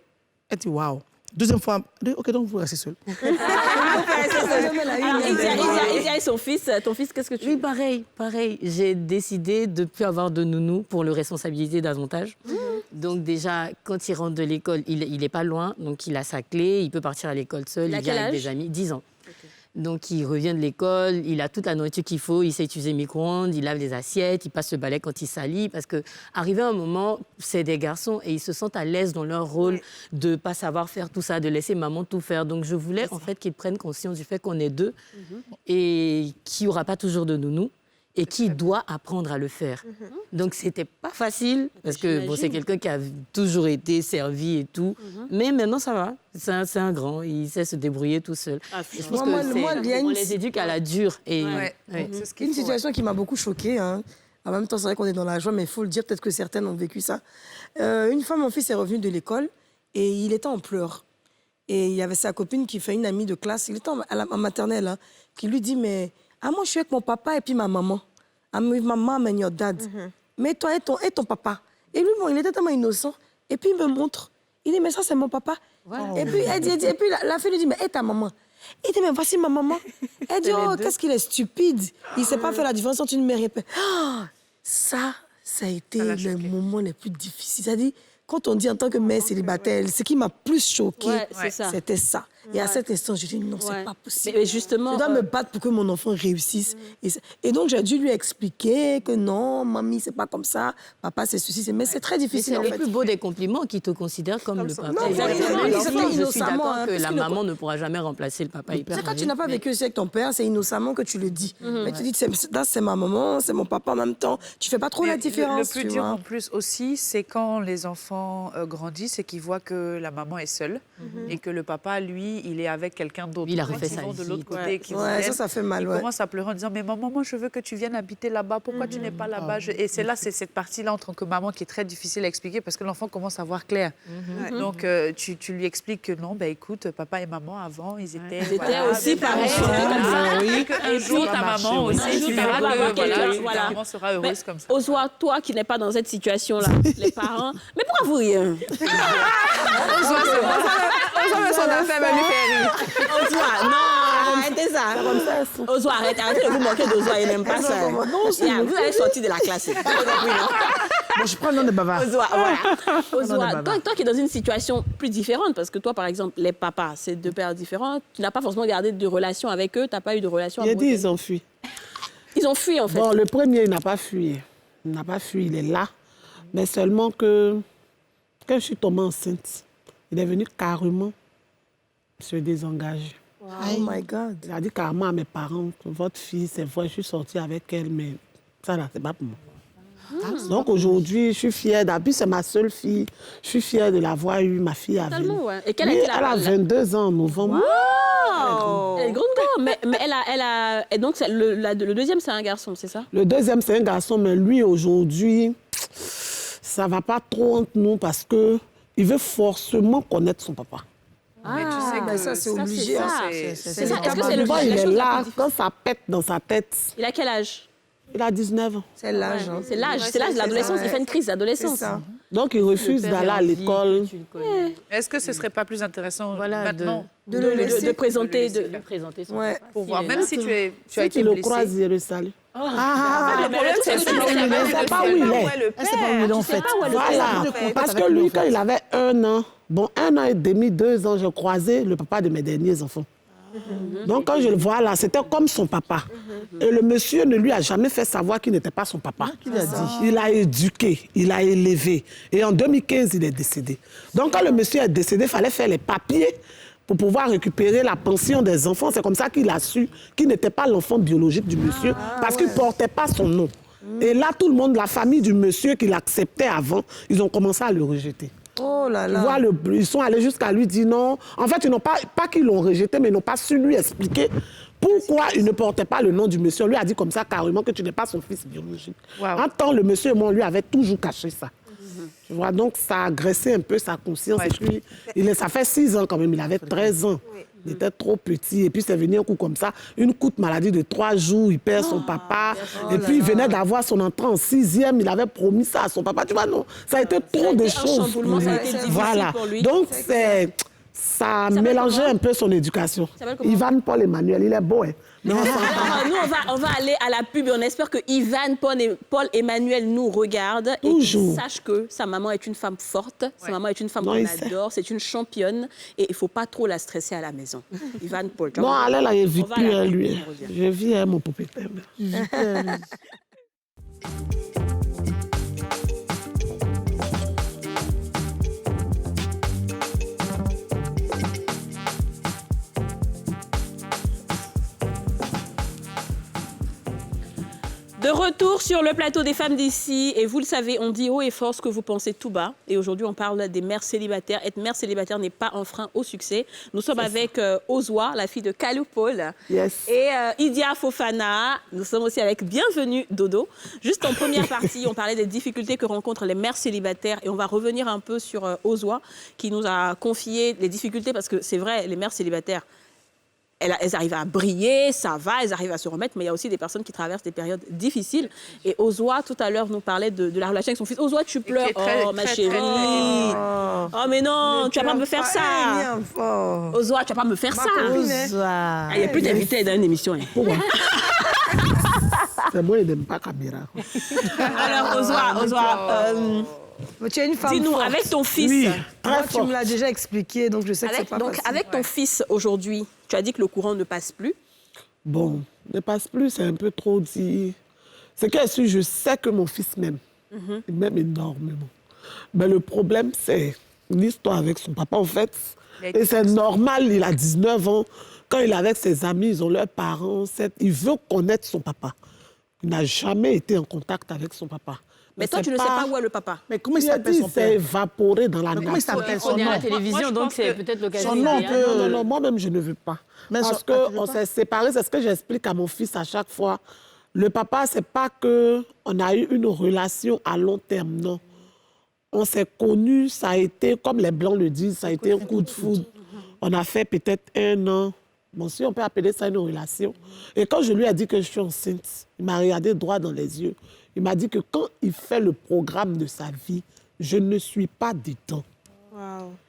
Elle dit, waouh. Deuxième fois, elle dit, ok, donc vous restez seul. Alors, Idia et son fils, ton fils, qu'est-ce que tu... Oui, pareil. J'ai décidé de ne plus avoir de nounou pour le responsabiliser davantage. Donc déjà, quand il rentre de l'école, il n'est pas loin, donc il a sa clé, il peut partir à l'école seul, Il a il vient quel avec âge des amis, 10 ans. Donc il revient de l'école, il a toute la nourriture qu'il faut, il sait utiliser le micro-ondes, il lave les assiettes, il passe le balai quand il salit, parce que arrivé à un moment, c'est des garçons et ils se sentent à l'aise dans leur rôle de pas savoir faire tout ça, de laisser maman tout faire. Donc je voulais en fait qu'ils prennent conscience du fait qu'on est deux et qu'il n'y aura pas toujours de nounou et qui doit apprendre à le faire. Donc c'était pas facile parce que bon, c'est quelqu'un qui a toujours été servi et tout, mais maintenant ça va. C'est un grand, il sait se débrouiller tout seul. Et je pense Moi, que moi, il y a on une- les éduque à la dure et Ouais. ouais. C'est ce qu'il Une faut, ouais. situation qui m'a beaucoup choquée. Hein. En même temps, c'est vrai qu'on est dans la joie, mais il faut le dire, peut-être que certaines ont vécu ça. Une fois, mon fils est revenu de l'école et il était en pleurs. Et il y avait sa copine qui fait une amie de classe, il était en maternelle, hein, qui lui dit, mais moi, je suis avec mon papa et puis ma maman. I'm with my mom and your dad. Mais toi et ton papa. Et lui, bon, il était tellement innocent. Et puis, il me montre. Il dit, mais ça, c'est mon papa. Et puis, et puis la fille lui dit, mais et ta maman? Il dit, mais voici ma maman. Elle dit, oh, qu'est-ce qu'il est stupide. Il ne sait pas faire la différence entre une mère et un père. Ah, ça a été le moment le plus difficile. C'est-à-dire, quand on dit en tant que mère célibataire, ce qui m'a plus choquée, Ouais, c'est ça. c'était ça. Et à cet instant, je dis, non, Ouais. c'est pas possible. Mais justement, Je dois me battre pour que mon enfant réussisse. Et donc, j'ai dû lui expliquer que non, mamie, c'est pas comme ça. Papa, c'est ceci. Mais c'est très Mais difficile, c'est en le fait. plus beau des compliments qui te considère comme le ça. papa. Non, exactement. Même Il si s'est fait je suis innocemment, d'accord hein, que parce la que maman ne pourra jamais remplacer le papa hyper C'est quand tu rigide, n'as pas mais- vécu aussi avec ton père, c'est innocemment que tu le dis. Mais tu dis, là, c'est ma maman, c'est mon papa en même temps. Tu fais pas trop la Mais différence. Le plus tu dur vois. en plus aussi, c'est quand les enfants grandissent et qu'ils voient que la maman est seule et que le papa, lui, il est avec quelqu'un d'autre. Il a Quand refait ils sa vont de vie, l'autre quoi. côté, qu'ils Ouais, viennent, ça fait mal. ils Ouais. commencent à pleurer en disant, mais maman, moi, je veux que tu viennes habiter là-bas. Pourquoi tu n'es pas là-bas? Et c'est là, c'est cette partie-là en tant que maman qui est très difficile à expliquer parce que l'enfant commence à voir clair. Donc, tu lui expliques que non, écoute, papa et maman, avant, ils étaient... Ils étaient aussi pareils, c'était comme ça. Oui, qu'un jour, ta maman aussi, Un jour, tu ta verras maman va avoir que voilà, quelqu'un, ta voilà. maman sera heureuse comme ça. Ozoa, toi qui n'es pas dans cette situation-là, les parents, mais pourquoi vous riez? Ozoa, non, arrêtez ça. Ozoa, arrêtez de vous moquer d'Ozoa, il n'aime pas ça. Yeah, vous allez sortir de la classe. Vous avez compris, non? Bon, je prends le nom de bavard. Ozoa, voilà. Ozoa, baba. toi qui es dans une situation plus différente, parce que toi, par exemple, les papas, c'est deux pères différents, tu n'as pas forcément gardé de relation avec eux, tu n'as pas eu de relation Il a avec dit eux. ils ont fui. Ils ont fui, en fait. Bon, le premier, il n'a pas fui. Il n'a pas fui, il est là. Mais seulement que quand je suis tombée enceinte, il est venu carrément se désengager. Oh my God. Il a dit carrément à mes parents que votre fille, c'est vrai, je suis sortie avec elle, mais ça là, c'est pas pour moi. Donc aujourd'hui, je suis fière. D'habitude, c'est ma seule fille. Je suis fière de l'avoir eue, ma fille a Totalement, ouais. Et quelle a Oui, été elle a 22 ans en novembre. Elle est grande, mais et donc le deuxième, c'est un garçon, c'est ça? Le deuxième, c'est un garçon, mais lui, aujourd'hui, ça va pas trop entre nous parce que il veut forcément connaître son papa. Mais tu sais que ça, c'est obligé. ça. C'est C'est ça. le Est-ce que c'est le Quand la il chose est la là, plus difficile? quand ça pète dans sa tête, Il a quel âge? il a 19 ans. C'est l'âge. hein. C'est l'âge de l'adolescence. Il fait une crise d'adolescence. C'est ça. Donc, il refuse d'aller à l'école. Est-ce que ce serait pas plus intéressant maintenant De le laisser. De présenter, de présenter son Ouais. papa. pour voir, même si tu as Si été tu le blessé. croises, il le salue. Le problème, c'est c'est pas où il est. C'est pas où il est. Elle sait pas où il est en fait. Voilà. Parce que lui, quand il avait 1 an, 1 an et demi, 2 ans, j'ai croisé le papa de mes derniers enfants. Donc, quand je le vois là, c'était comme son papa. Et le monsieur ne lui a jamais fait savoir qu'il n'était pas son papa. Qu'il a dit. Il a éduqué, il a élevé. Et en 2015, il est décédé. Donc, quand le monsieur est décédé, il fallait faire les papiers pour pouvoir récupérer la pension des enfants. C'est comme ça qu'il a su qu'il n'était pas l'enfant biologique du monsieur parce qu'il ne portait pas son nom. Et là, tout le monde, la famille du monsieur qu'il acceptait avant, ils ont commencé à le rejeter. Oh là Tu là. vois, ils sont allés jusqu'à lui dire non. En fait, ils n'ont pas qu'ils l'ont rejeté, mais ils n'ont pas su lui expliquer pourquoi il ne portait pas le nom du monsieur. On lui a dit comme ça carrément que tu n'es pas son fils biologique. Wow. En temps, le monsieur et moi, on lui avait toujours caché ça. Tu vois, donc ça a agressé un peu sa conscience. Ouais. Et puis, ça fait 6 ans quand même, il avait 13 ans. Il était trop petit. Et puis, c'est venu un coup comme ça, une courte maladie de 3 jours, il perd son papa. Et puis, il venait d'avoir son entrée en 6e, il avait promis ça à son papa. Tu vois, non, ça a été trop de choses. chamboulement, ça a été difficile Voilà. pour lui. Donc, ça a mélangé un peu son éducation. s'appelle comment? Ivan Paul Emmanuel, il est beau, hein. Mais on s'entend. Alors, nous, on va aller à la pub et on espère que Ivan, Paul Emmanuel nous regarde et qu'il Toujours. sache que sa maman est une femme forte, sa maman est une femme Non, qu'on il sait. adore, c'est une championne et il ne faut pas trop la stresser à la maison. Ivan, Paul. tu Non, vois, allez là, il vit on va plus, à la hein, pub, lui. on revient. Je vis, hein, mon poupée. De retour sur le plateau des femmes d'ici, et vous le savez, on dit haut et fort ce que vous pensez tout bas. Et aujourd'hui, on parle des mères célibataires. Être mère célibataire n'est pas un frein au succès. Nous sommes avec Ozwa, la fille de Kalou Paul, Yes. et Idia Fofana. Nous sommes aussi avec Bienvenue Dodo. Juste en première partie, on parlait des difficultés que rencontrent les mères célibataires, et on va revenir un peu sur Ozwa, qui nous a confié les difficultés, parce que c'est vrai, les mères célibataires, elles arrivent à briller, ça va, elles arrivent à se remettre, mais il y a aussi des personnes qui traversent des périodes difficiles. Et Ozwa, tout à l'heure, nous parlait de la relation avec son fils. Ozwa, tu pleures. qui est très, Oh, ma très, chérie. très, très- Oh, mais non, tu vas pas me faire ça. Ozwa, tu vas pas me faire ça. Ah, il n'y a plus d'invités dans une émission. Hein. C'est moi, il n'aime pas caméra. Alors, Ozwa, Mais tu es une femme dis-nous, forte. avec ton fils, Oui, Moi, très tu fort. me l'as déjà expliqué, donc je sais que c'est pas facile. avec ton fils aujourd'hui, tu as dit que le courant ne passe plus. Bon, ne passe plus, c'est un peu trop dit. C'est que je sais que mon fils m'aime. Il m'aime énormément. Mais le problème, c'est l'histoire avec son papa, en fait. Et c'est normal, il a 19 ans. Quand il est avec ses amis, ils ont leurs parents. Il veut connaître son papa. Il n'a jamais été en contact avec son papa. Mais toi, c'est tu ne sais pas où est le papa. Mais comment il Il a s'appelle dit, son c'est père évaporé dans la Mais comment il nature. s'appelle On son est à la nom télévision, Moi, je donc pense c'est que peut-être l'occasion. son nom idéale. Non, moi-même, je ne veux pas. Mais Parce son- ah, tu veux qu'on pas s'est séparés, c'est ce que j'explique à mon fils à chaque fois. Le papa, c'est pas qu'on a eu une relation à long terme, non. On s'est connus, ça a été, comme les Blancs le disent, ça a été un coup de foudre. On a fait peut-être 1 an. Bon, si on peut appeler ça une relation. Et quand je lui ai dit que je suis enceinte, il m'a regardé droit dans les yeux. Il m'a dit que quand il fait le programme de sa vie, je ne suis pas dedans.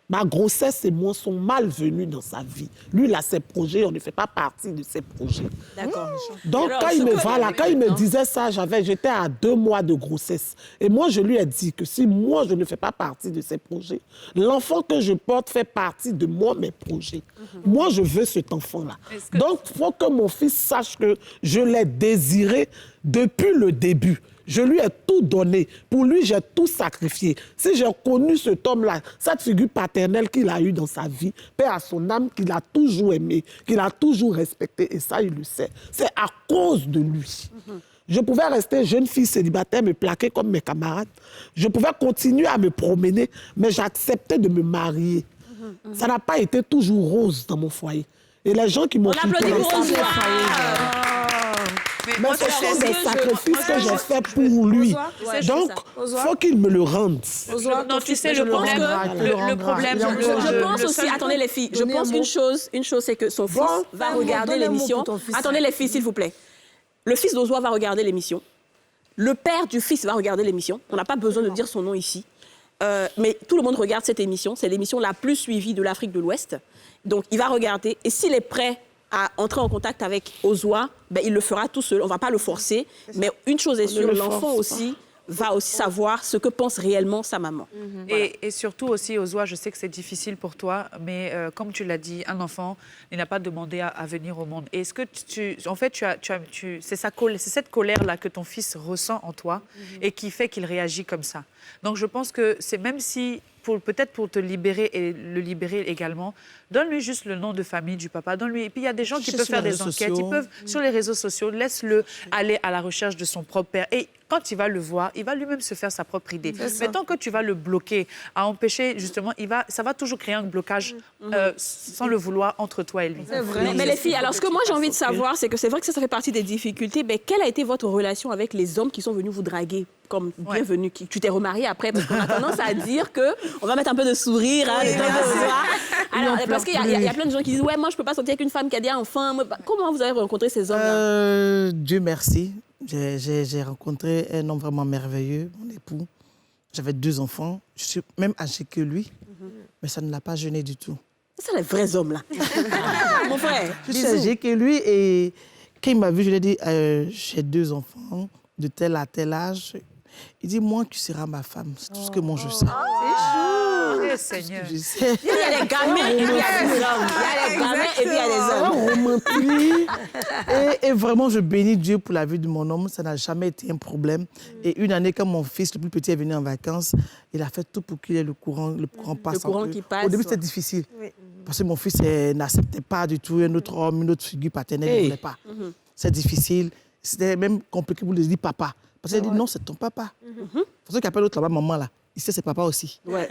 Ma grossesse et moi sont malvenus dans sa vie. Lui, il a ses projets, on ne fait pas partie de ses projets. D'accord. Donc, Alors, quand il ce me, que- voilà, quand il me disait ça, j'étais à 2 mois de grossesse. Et moi, je lui ai dit que si moi, je ne fais pas partie de ses projets, l'enfant que je porte fait partie de moi, mes projets. Moi, je veux cet enfant-là. Donc, il faut que mon fils sache que je l'ai désiré depuis le début. Je lui ai tout donné. Pour lui, j'ai tout sacrifié. Si j'ai connu cet homme-là, cette figure paternelle qu'il a eue dans sa vie, paix à son âme, qu'il a toujours aimé, qu'il a toujours respecté, et ça, il le sait. C'est à cause de lui. Je pouvais rester jeune fille célibataire, me plaquer comme mes camarades. Je pouvais continuer à me promener, mais j'acceptais de me marier. Ça n'a pas été toujours rose dans mon foyer. Et les gens qui m'ont quitté dans ce mais ce sont des sacrifices que j'ai faits pour lui. Donc, il faut qu'il me le rende. Non, tu sais, le problème, je pense aussi, attendez les filles, je pense une chose, c'est que son fils va regarder l'émission. Attendez les filles, s'il vous plaît. Le fils d'Ozwa va regarder l'émission. Le père du fils va regarder l'émission. On n'a pas besoin de dire son nom ici. Mais tout le monde regarde cette émission. C'est l'émission la plus suivie de l'Afrique de l'Ouest. Donc, il va regarder. Et s'il est prêt à entrer en contact avec Ozwa, ben, il le fera tout seul. On ne va pas le forcer. Mais une chose est sûre, l'enfant aussi va aussi savoir ce que pense réellement sa maman. Voilà. Et surtout aussi, Ozwa, je sais que c'est difficile pour toi, mais comme tu l'as dit, un enfant, il n'a pas demandé à venir au monde. Et est-ce que c'est cette colère-là que ton fils ressent en toi et qui fait qu'il réagit comme ça. Donc je pense que c'est même si, peut-être pour te libérer et le libérer également, donne-lui juste le nom de famille du papa, donne-lui. Et puis il y a des gens qui peuvent faire des enquêtes, ils peuvent sur les réseaux sociaux, laisse-le aller à la recherche de son propre père. Et quand il va le voir, il va lui-même se faire sa propre idée. Mais tant que tu vas le bloquer, à empêcher justement, ça va toujours créer un blocage sans le vouloir entre toi et lui. Mais les filles, alors ce que moi j'ai envie de savoir, c'est que c'est vrai que ça fait partie des difficultés, mais quelle a été votre relation avec les hommes qui sont venus vous draguer comme bienvenue? Tu t'es remariée après, parce qu'on a tendance à dire qu'on va mettre un peu de sourire, alors, parce qu'il y a plein de gens qui disent « Ouais, moi, je ne peux pas sortir avec une femme qui a des enfants. » Comment vous avez rencontré ces hommes-là? Dieu merci. J'ai rencontré un homme vraiment merveilleux, mon époux. J'avais 2 enfants. Je suis même âgée que lui, mais ça ne l'a pas gêné du tout. C'est les vrais hommes, là. Mon frère. Je suis âgée que lui et quand il m'a vu, je lui ai dit j'ai 2 enfants de tel à tel âge. Il dit, moi, tu seras ma femme. C'est tout ce que moi, je sais. Seigneur. Il y a les gamins et puis il y a des hommes. Il y a les gamins et puis il y a des hommes. Et vraiment, je bénis Dieu pour la vie de mon homme. Ça n'a jamais été un problème. Et une année, quand mon fils, le plus petit, est venu en vacances, il a fait tout pour qu'il ait le courant passe. Le courant qui passe. Au début, c'était difficile. Oui. Parce que mon fils n'acceptait pas du tout un autre homme, une autre figure paternelle. Il ne voulait pas. C'est difficile. C'était même compliqué pour lui dire papa. Parce qu'il dit non, c'est ton papa. C'est pour ça qu'il appelle l'autre là-bas maman là. Il sait c'est papa aussi. Ouais.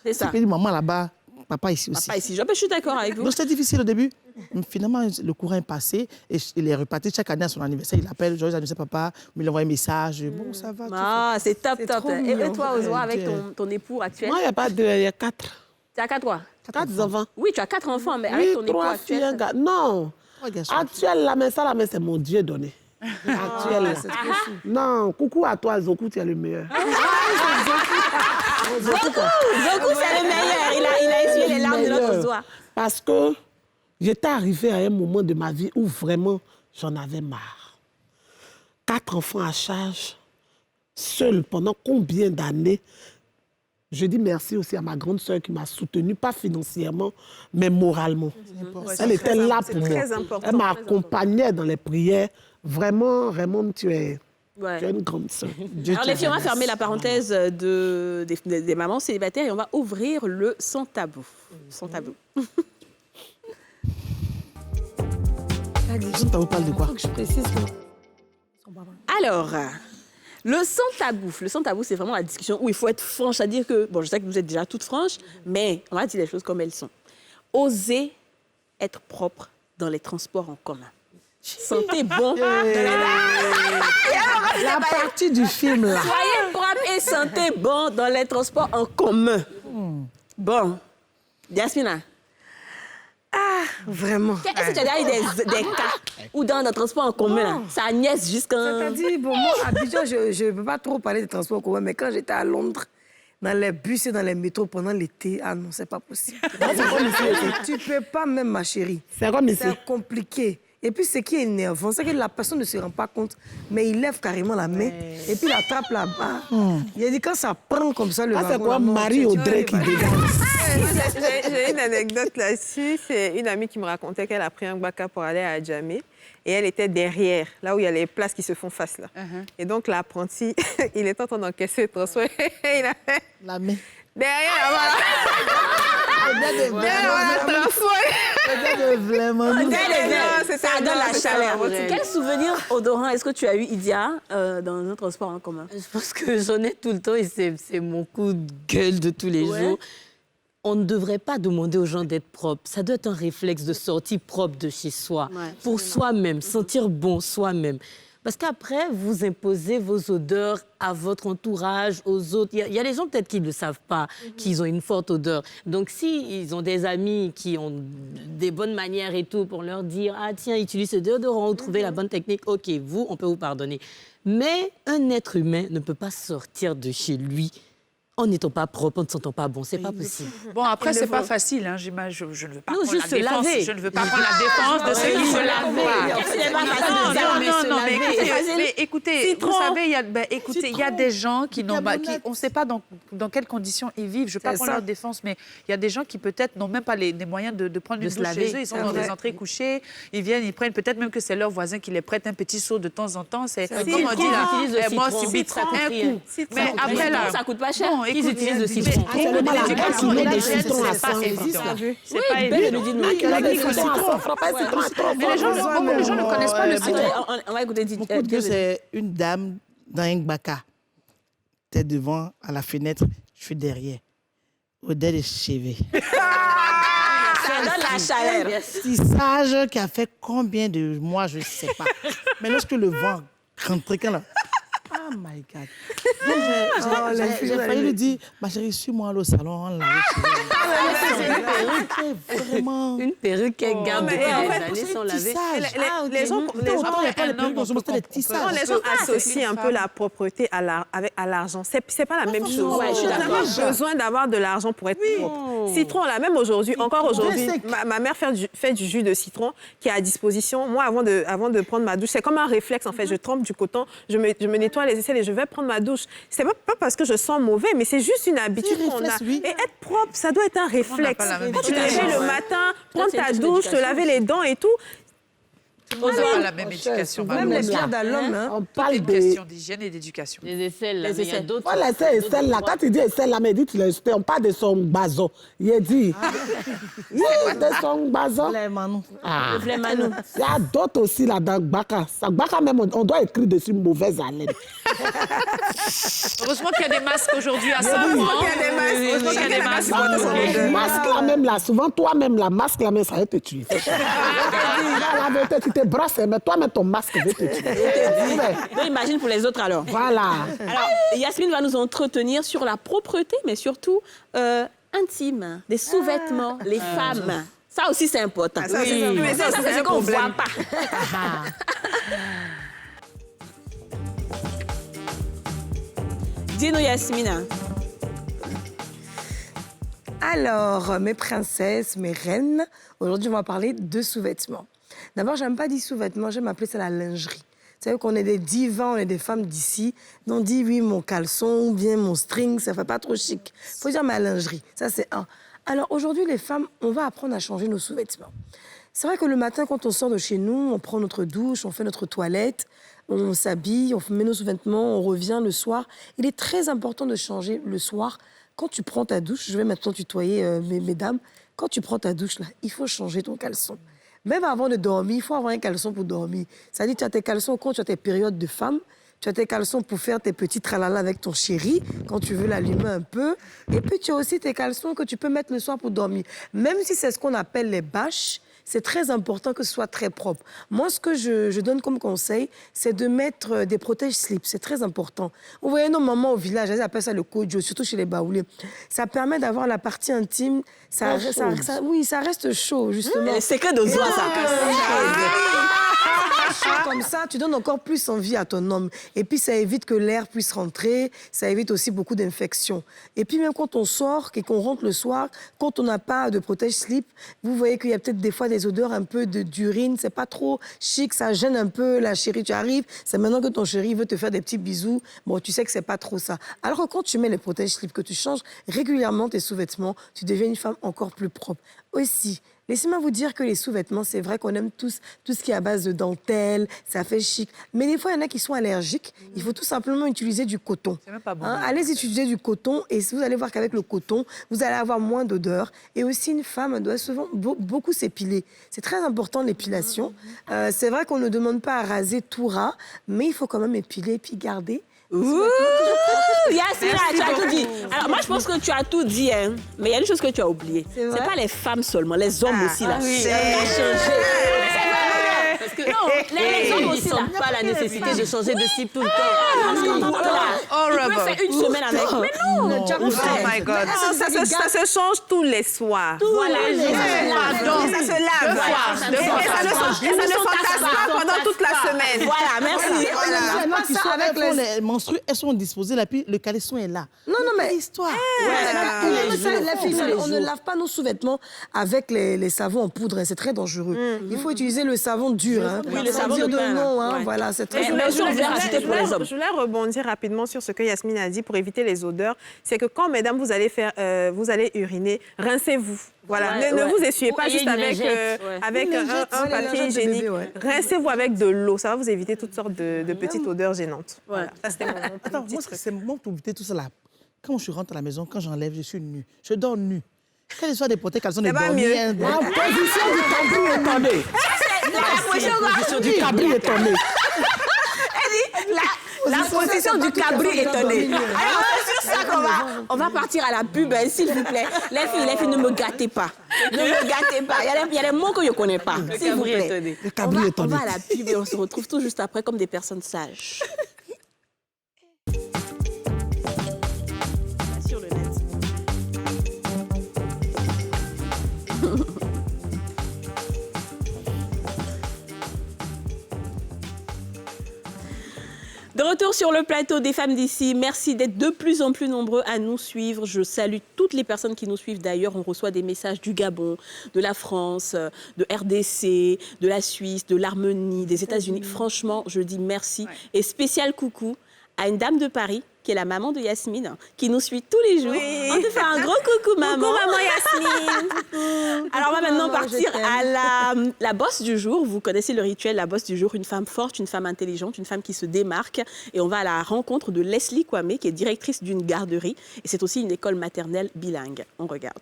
C'est ça. Il dit maman là-bas, papa ici aussi. Papa ici. Je suis d'accord avec vous. Donc c'était difficile au début. Mais finalement, le courant est passé et il est reparti. Chaque année à son anniversaire, il appelle, joyeux anniversaire papa, il envoie un message. Bon, ça va. Ah, c'est top. Et toi, Ozwa, avec ton époux actuel? Moi, il n'y a pas 2, il y a 4. Tu as 4 quoi? 4 enfants. Oui, tu as 4 enfants, mais avec ton époux actuel. 3 filles, un gars. Non. Actuel, là, mais c'est mon Dieu donné. Actuel, là. Non, coucou à toi, Zoku, tu es le meilleur. Zoku, c'est le meilleur. Il a essuyé les larmes de notre Ozwa. Parce que j'étais arrivée à un moment de ma vie où vraiment j'en avais marre. 4 enfants à charge, seule pendant combien d'années? Je dis merci aussi à ma grande sœur qui m'a soutenue, pas financièrement, mais moralement. Elle était là pour moi. Elle m'accompagnait dans les prières. Vraiment, Raymond, tu es une grande sœur. Alors les filles, on va fermer la parenthèse des mamans célibataires et on va ouvrir le sans tabou. Sans tabou. Sans tabou parle de quoi? Je précise. Alors, le sans tabou. Le sans tabou, c'est vraiment la discussion où il faut être franche. C'est-à-dire que, bon, je sais que vous êtes déjà toutes franches, mais on va dire les choses comme elles sont. Oser être propre dans les transports en commun. Sentez bon. La partie du film, là. Soyez propre et sentez bon dans les transports en commun. Bon. Yasmina. Ah, vraiment. Est-ce que tu as déjà eu des cas où dans le transport en commun, là, ça niaise jusqu'à... C'est-à-dire, bon, moi, à Abidjan, je ne peux pas trop parler des transports en commun, mais quand j'étais à Londres, dans les bus et dans les métros pendant l'été, ah non, c'est pas possible. Tu peux pas même, ma chérie. C'est comme ici. C'est compliqué. Et puis, ce qui est énervant, c'est que la personne ne se rend pas compte, mais il lève carrément la main et puis il attrape là-bas. Il a dit, quand ça prend comme ça, le wagon... c'est quoi Marie-Audrey qui dégage? J'ai une anecdote là-dessus. C'est une amie qui me racontait qu'elle a pris un Gbaka pour aller à Adjamé. Et elle était derrière, là où il y a les places qui se font face là. Et donc l'apprenti, il était en train d'encaisser le transport. Il a fait... La main. Derrière, voilà. Derrière, voilà, transport. C'était vraiment nous. Ça donne la chaleur. Quel souvenir odorant est-ce que tu as eu, Idia, dans notre sport en commun? Je pense que j'en ai tout le temps et c'est mon coup de gueule de tous les jours. On ne devrait pas demander aux gens d'être propres. Ça doit être un réflexe de sortie propre de chez soi, pour soi-même, sentir bon soi-même. Parce qu'après, vous imposez vos odeurs à votre entourage, aux autres. Il y a des gens peut-être qui ne le savent pas, qu'ils ont une forte odeur. Donc, s'ils ont des amis qui ont des bonnes manières et tout, pour leur dire « Ah tiens, utilise ce déodorant ou trouvez la bonne technique. OK, vous, on peut vous pardonner. » Mais un être humain ne peut pas sortir de chez lui en n'étant pas propre, en ne sentant pas bon. C'est pas possible. Bon, après, c'est pas facile. Hein. Je ne veux pas prendre juste la défense. laver. Je ne veux pas prendre la défense de ceux qui se lavent pas. Mais écoutez, vous savez, il y a des gens qui n'ont pas... On ne sait pas dans quelles conditions ils vivent. Je ne veux pas prendre leur défense, mais il y a des gens qui peut-être n'ont même pas les moyens de prendre une douche chez eux. Ils sont dans des entrées couchées. Ils viennent, ils prennent peut-être même que c'est leur voisin qui les prête un petit seau de temps en temps. C'est comme on dit là, moi, subit un coup. Mais après là... Ça coûte pas cher. Ils utilisent le citron. L'éducation et des citrons à 100 francs. C'est pas évident. Mais les gens ne connaissent pas le citron. On va écouter Mon coup de gueule, c'est une dame dans un Ngbaka. T'es devant, à la fenêtre, je suis derrière. Odeur de cheveux. Ça donne la chaleur. Tissage qui a fait combien de mois, je ne sais pas. Mais lorsque le vent rentre, là... Oh my God. J'ai failli lui dire, ma chérie, suis-moi au salon, on l'a vraiment... Une perruque qu'elle garde depuis des années sans laver. Les gens associent un peu la propreté à l'argent. C'est pas la même chose. Ouais, je suis d'accord. On a besoin d'avoir de l'argent pour être propre. Citron, là, même aujourd'hui, encore aujourd'hui, ma mère fait du jus de citron qui est à disposition. Moi, avant de prendre ma douche, c'est comme un réflexe, en fait. Je trempe du coton, je me nettoie les aisselles et je vais prendre ma douche. C'est pas parce que je sens mauvais, mais c'est juste une habitude qu'on a. Et être propre, ça doit être un réflexe. Quand tu te lèves le matin, prendre ta douche, te laver les dents et tout. On n'a pas la même éducation. Même les pierres de l'homme, on parle de question d'hygiène et d'éducation. Les aisselles, là, mais il y a d'autres. Voilà, c'est aisselle là. Quand tu dis aisselle là, mais dit on parle de son bazon. Il a dit. De son bazon. Il y a d'autres aussi là dans Gbaka. Gbaka même, on doit écrire dessus mauvaise haleine. Heureusement qu'il y a des masques aujourd'hui à 100 francs. Heureusement qu'il y a des masques. Le masque là même là, souvent toi-même la masque là même ça va te tuer. La vérité, tu te brosses, mais toi-même ton masque va te tuer. Donc, imagine pour les autres alors. Voilà. Alors, Yasmine va nous entretenir sur la propreté, mais surtout intime, des sous-vêtements, les femmes. Ça aussi, c'est important. Ça, c'est ce qu'on ne voit pas. Dis-nous, Yasmina. Alors, mes princesses, mes reines, aujourd'hui, on va parler de sous-vêtements. D'abord, j'aime pas dire sous-vêtements, j'aime appeler ça la lingerie. Vous savez qu'on est des divans, on est des femmes d'ici. On dit, oui, mon caleçon ou bien mon string, ça fait pas trop chic. Faut dire ma lingerie. Ça, c'est un. Alors, aujourd'hui, les femmes, on va apprendre à changer nos sous-vêtements. C'est vrai que le matin, quand on sort de chez nous, on prend notre douche, on fait notre toilette, on s'habille, on met nos sous-vêtements, on revient le soir. Il est très important de changer le soir. Quand tu prends ta douche, je vais maintenant tutoyer mesdames, quand tu prends ta douche, là, il faut changer ton caleçon. Même avant de dormir, il faut avoir un caleçon pour dormir. C'est-à-dire, tu as tes caleçons quand tu as tes périodes de femme, tu as tes caleçons pour faire tes petits tralala avec ton chéri, quand tu veux l'allumer un peu. Et puis, tu as aussi tes caleçons que tu peux mettre le soir pour dormir. Même si c'est ce qu'on appelle les bâches, c'est très important que ce soit très propre. Moi, ce que je donne comme conseil, c'est de mettre des protège-slips. C'est très important. Vous voyez nos mamans au village, elles appellent ça le kojo, surtout chez les baoulés. Ça permet d'avoir la partie intime. Oui, ça reste chaud, justement. C'est que de joie, ça. Comme ça, tu donnes encore plus envie à ton homme. Et puis, ça évite que l'air puisse rentrer. Ça évite aussi beaucoup d'infections. Et puis, même quand on sort et qu'on rentre le soir, quand on n'a pas de protège-slip, vous voyez qu'il y a peut-être des fois des odeurs un peu d'urine. C'est pas trop chic, ça gêne un peu la chérie. Tu arrives, c'est maintenant que ton chéri veut te faire des petits bisous. Bon, tu sais que c'est pas trop ça. Alors que quand tu mets les protège-slip, que tu changes régulièrement tes sous-vêtements, tu deviens une femme encore plus propre. aussi. Laissez-moi vous dire que les sous-vêtements, c'est vrai qu'on aime tous tout ce qui est à base de dentelle, ça fait chic. Mais des fois, il y en a qui sont allergiques. Il faut tout simplement utiliser du coton. C'est même pas bon. Allez utiliser du coton et vous allez voir qu'avec le coton, vous allez avoir moins d'odeur. Et aussi, une femme doit souvent beaucoup s'épiler. C'est très important, l'épilation. C'est vrai qu'on ne demande pas à raser tout ras, mais il faut quand même épiler et puis garder. Ouh, Yasmina, tu as tout dit. Alors moi, je pense que tu as tout dit, hein. Mais il y a une chose que tu as oubliée. C'est pas les femmes seulement, les hommes aussi là. oui. Ça a changé. Parce que Non, les hommes ils aussi ne là. sentent pas la nécessité de changer de cible tout le temps. Tu peux faire une semaine avec. Mais non, Oh my God. Ça se change tous les soirs. Voilà, Et ça se lave. Et ça ne s'entasse pas pendant toute la semaine. Voilà, merci. Les menstrues, elles sont disposées là, puis le caleçon est là. Non, mais Histoire. la fille, on ne lave pas nos sous-vêtements avec les savons en poudre. C'est très dangereux. Il faut utiliser le savon dur. Oui, le savon dur de de pain, nom. là. Ouais. Voilà, c'est Mais très aussi, on devrait rajouter pour les hommes. Je voulais rebondir rapidement sur ce que Yasmine a dit pour éviter les odeurs. C'est que quand, mesdames, vous allez uriner, rincez-vous. Voilà. Ouais, ne ouais. vous essuyez pas Ou juste ayez une avec lingette, un les papier lingettes de hygiénique. bébé, ouais. Rincez-vous avec de l'eau. Ça va vous éviter toutes sortes de petites odeurs gênantes. Voilà. Ça, c'était mon Attends, petit moi, truc. c'est moi pour éviter tout ça là. Quand je rentre à la maison, quand j'enlève, je suis nue. Je dors nue. Quel soit des portées qu'elles sont des va dormies, mieux. La position du cabri est tombée. La position du cabri est tombée. La position du cabri étonné. Alors, c'est sur ça qu'on va partir à la pub, hein, s'il vous plaît. Les filles, ne me gâtez pas. Ne me gâtez pas. Il y a des mots que je ne connais pas, s'il vous plaît. Le cabri est On tombé. va à la pub et on se retrouve tout juste après comme des personnes sages. Sur le net. De retour sur le plateau des femmes d'ici, merci d'être de plus en plus nombreux à nous suivre. Je salue toutes les personnes qui nous suivent. D'ailleurs, on reçoit des messages du Gabon, de la France, de RDC, de la Suisse, de l'Arménie, des États-Unis. Franchement, je dis merci. Et spécial coucou à une dame de Paris, qui est la maman de Yasmine, qui nous suit tous les jours. Oui. On te fait un gros coucou, maman. Coucou, maman Yasmine. Alors, on va maintenant Maman, partir je t'aime. à la bosse du jour. Vous connaissez le rituel, la bosse du jour, une femme forte, une femme intelligente, une femme qui se démarque. Et on va à la rencontre de Leslie Kwame, qui est directrice d'une garderie. Et c'est aussi une école maternelle bilingue. On regarde.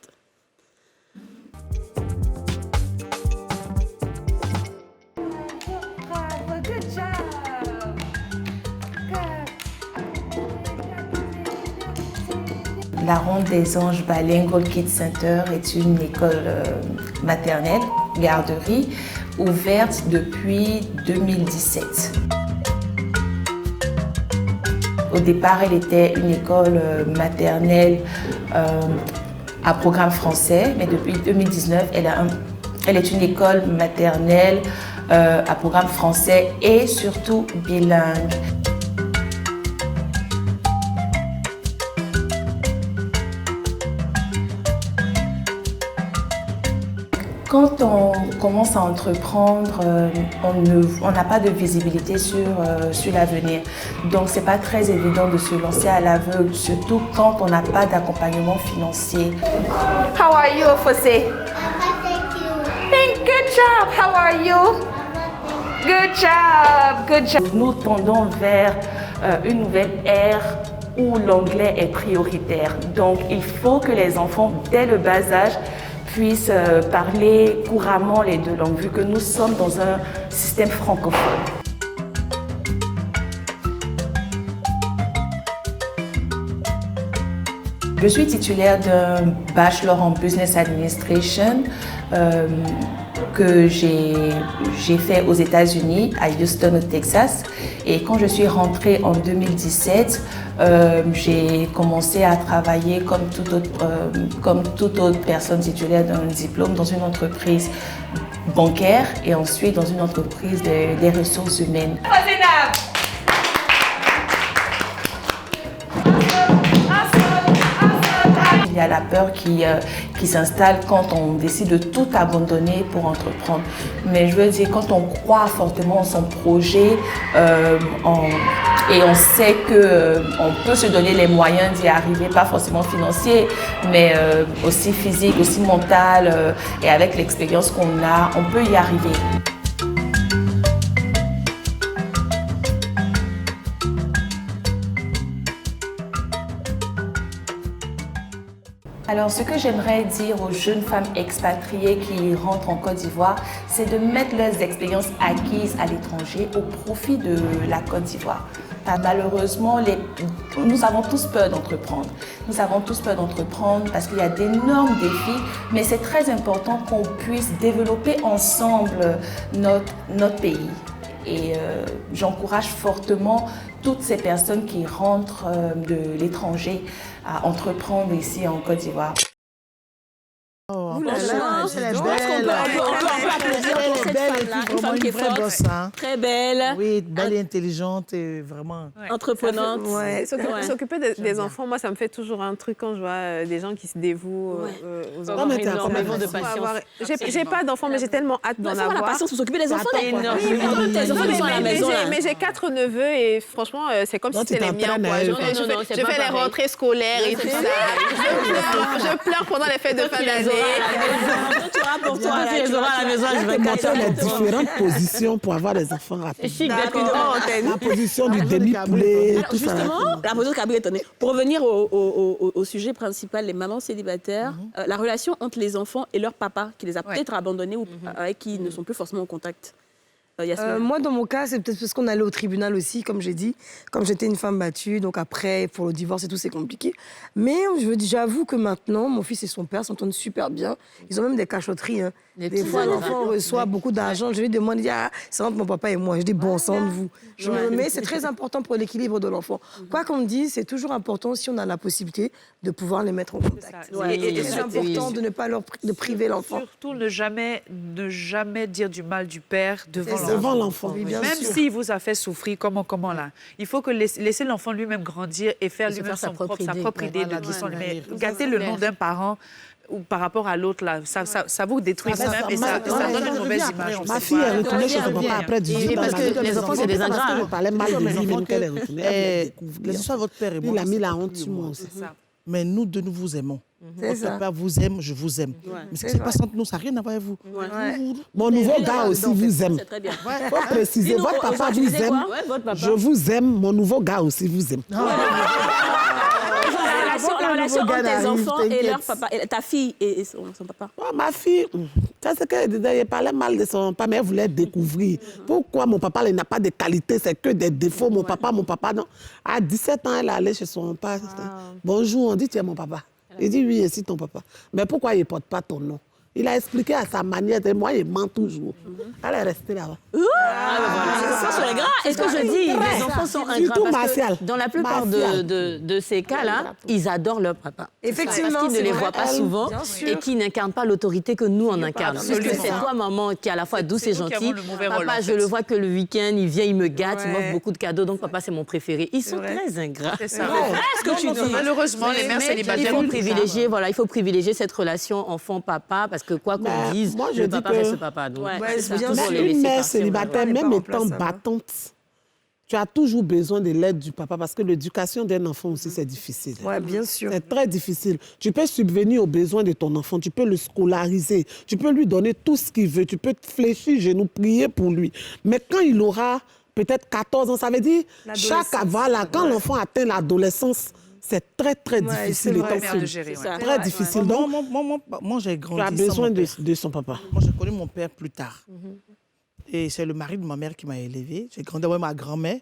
La Ronde des Anges Bilingual Kids Center est une école maternelle, garderie, ouverte depuis 2017. Au départ, elle était une école maternelle à programme français, mais depuis 2019, elle est une école maternelle à programme français et surtout bilingue. Quand on commence à entreprendre, on n'a pas de visibilité sur l'avenir. Donc, ce n'est pas très évident de se lancer à l'aveugle, surtout quand on n'a pas d'accompagnement financier. How are you, Fossé? Good job. How are you? Good job. Good job. Nous tendons vers une nouvelle ère où l'anglais est prioritaire. Donc, il faut que les enfants, dès le bas âge, puissent parler couramment les deux langues, vu que nous sommes dans un système francophone. Je suis titulaire d'un bachelor en Business Administration que j'ai fait aux États-Unis, à Houston, au Texas. Et quand je suis rentrée en 2017, j'ai commencé à travailler comme toute autre personne titulaire d'un diplôme dans une entreprise bancaire et ensuite dans une entreprise des ressources humaines. Il y a la peur qui qui s'installe quand on décide de tout abandonner pour entreprendre. Mais je veux dire, quand on croit fortement en son projet et on sait qu'on peut se donner les moyens d'y arriver, pas forcément financiers, mais aussi physique, aussi mental, et avec l'expérience qu'on a, on peut y arriver. Alors, ce que j'aimerais dire aux jeunes femmes expatriées qui rentrent en Côte d'Ivoire, c'est de mettre leurs expériences acquises à l'étranger au profit de la Côte d'Ivoire. Malheureusement, nous avons tous peur d'entreprendre. Nous avons tous peur d'entreprendre parce qu'il y a d'énormes défis, mais c'est très important qu'on puisse développer ensemble notre pays. Et j'encourage fortement toutes ces personnes qui rentrent de l'étranger à entreprendre ici en Côte d'Ivoire. Oh, c'est la belle. Cette femme-là, une femme qui est forte, très belle. Oui, belle et intelligente et vraiment... Entreprenante. S'occuper des enfants, moi, ça me fait toujours un truc quand je vois des gens qui se dévouent aux enfants. Énormément de patience. J'ai pas d'enfants, mais j'ai tellement hâte d'en avoir. La patience pour s'occuper des enfants. Tes enfants, ils sont à la maison. Mais j'ai 4 neveux et franchement, c'est comme si c'était les miens. Je fais les rentrées scolaires et tout ça. Je pleure pendant les fêtes de fin d'année. Tu auras pour toi, tu les auras à la maison. Je vais montrer les différentes positions pour avoir des enfants rapides. La position du demi-poulet, tout ça. Justement, la position Kabir est étonnée. Pour revenir au sujet principal, les mamans célibataires, la relation entre les enfants et leur papa, qui les a peut-être abandonnés ou avec qui ils ne sont plus forcément en contact. Moi, dans mon cas, c'est peut-être parce qu'on allait au tribunal aussi, comme j'ai dit. Comme j'étais une femme battue, donc après, pour le divorce et tout, c'est compliqué. Mais j'avoue que maintenant, mon fils et son père s'entendent super bien. Ils ont même des cachotteries. Hein. Des fois, l'enfant reçoit beaucoup d'argent. Je lui demande, il dit, c'est entre mon papa et moi. Je dis, bon, c'est entre vous. Mais c'est très important pour l'équilibre de l'enfant. Quoi qu'on me dise, c'est toujours important, si on a la possibilité, de pouvoir les mettre en contact. Et c'est important de ne pas de priver l'enfant. Surtout ne jamais dire du mal du père devant l'enfant. Oui, même s'il vous a fait souffrir, comment là. Il faut que laisser l'enfant lui-même grandir et faire lui-même sa propre idée de qui sont lui. Gâter le nom d'un parent ou par rapport à l'autre, là, ça vous détruit même et ça donne une mauvaise image. Ma fille est retournée chez son papa après 18 ans. Parce que les enfants, c'est des ingrats. Je parlais mal de lui, même qu'elle est retournée. Les histoires de votre père et moi. Il a mis la honte sur moi aussi. Mais nous deux, nous vous aimons. Votre père vous aime, je vous aime. Mais ce qui se passe entre nous, ça n'a rien à voir avec vous. Mon nouveau gars aussi vous aime. Il faut préciser, votre papa vous aime. Je vous aime, mon nouveau gars aussi vous aime. La relation entre tes enfants et leur papa, ta fille et son papa. Ma fille, c'est ce qu'elle disait, elle parlait mal de son papa, mais elle voulait découvrir. Pourquoi mon papa il n'a pas de qualité, c'est que des défauts. Mon papa, non. À 17 ans, elle allait chez son papa. Bonjour, on dit tu es mon papa. Il dit oui, c'est ton papa. Mais pourquoi il ne porte pas ton nom? Il a expliqué à sa manière, et moi, il ment toujours. Elle est restée là-bas. Ça, c'est ingrat. Est-ce que je dis les enfants sont ingrats parce que dans la plupart de ces cas-là, ils adorent leur papa. Effectivement. Parce qu'ils ne les voient pas souvent et qu'ils n'incarnent pas l'autorité que nous, on incarne. Puisque c'est toi, maman, qui est à la fois douce et gentille. Papa, je le vois que le week-end, il vient, il me gâte, il m'offre beaucoup de cadeaux, donc papa, c'est mon préféré. Ils sont très ingrats. C'est ça. Ce que tu dis. Malheureusement, les mères célibataires. Il faut privilégier cette relation enfant-papa parce que quoi qu'on dise, le papa reste papa. Donc, une mère célibataire, même étant battante, tu as toujours besoin de l'aide du papa parce que l'éducation d'un enfant aussi, c'est difficile. Oui, bien sûr. C'est très difficile. Tu peux subvenir aux besoins de ton enfant, tu peux le scolariser, tu peux lui donner tout ce qu'il veut, tu peux te fléchir, genoux, prier pour lui. Mais quand il aura peut-être 14 ans, ça veut dire quand l'enfant atteint l'adolescence, c'est très, très difficile. De gérer. Très difficile. Donc, moi, j'ai grandi. Tu as besoin de son papa. Moi, j'ai connu mon père plus tard. Et c'est le mari de ma mère qui m'a élevée. J'ai grandi avec ma grand-mère.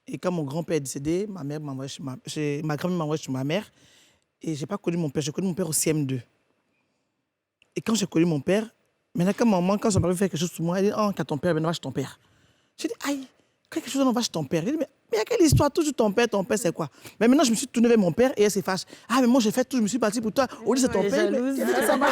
Et quand mon grand-père est décédé, ma grand-mère m'a envoyé chez ma mère. Et je n'ai pas connu mon père. J'ai connu mon père au CM2. Et quand j'ai connu mon père, maintenant, quand son mari fait quelque chose sur moi, elle dit « Oh, quand ton père, maintenant va chez ton père. » J'ai dit « Aïe, quelque chose, on va chez ton père. » Il dit « Mais il y a quelle histoire? Toujours ton père, c'est quoi? » Mais maintenant, je me suis tournée vers mon père et elle s'est fâchée. « Ah, mais moi, j'ai fait tout, je me suis partie pour toi. Au lieu, c'est ton père. » Ça m'a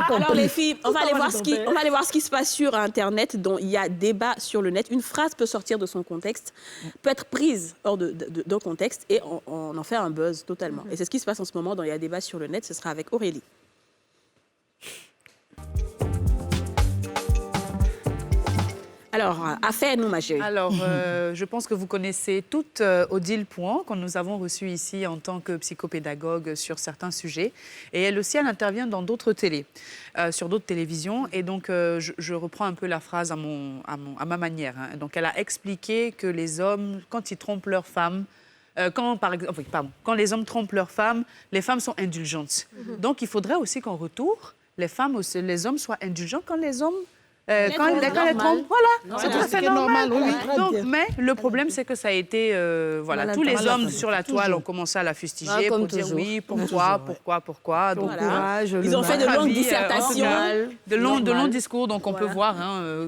pas compris. Alors les filles, on va aller voir ce qui se passe sur Internet, dont il y a débat sur le net. Une phrase peut sortir de son contexte, peut être prise hors d'un contexte et on en fait un buzz totalement. Et c'est ce qui se passe en ce moment dans Il y a débat sur le net. Ce sera avec Aurélie. Alors, affaire-nous, ma chérie. Alors, je pense que vous connaissez toutes Odile Pouan, que nous avons reçue ici en tant que psychopédagogue sur certains sujets. Et elle aussi, elle intervient dans d'autres télés, sur d'autres télévisions. Et donc, je reprends un peu la phrase à ma manière. Hein. Donc, elle a expliqué que les hommes, quand ils trompent leurs femmes, quand les hommes trompent leurs femmes, les femmes sont indulgentes. Donc, il faudrait aussi qu'en retour, les hommes soient indulgents quand les hommes... quand les trompent, voilà, c'est tout à fait normal. Donc, mais le problème, c'est que ça a été... tous les hommes sur la toile ont commencé à la fustiger pour dire oui, pourquoi. Donc, voilà. Ils ont fait de longues dissertations. De longs discours, donc on peut voir...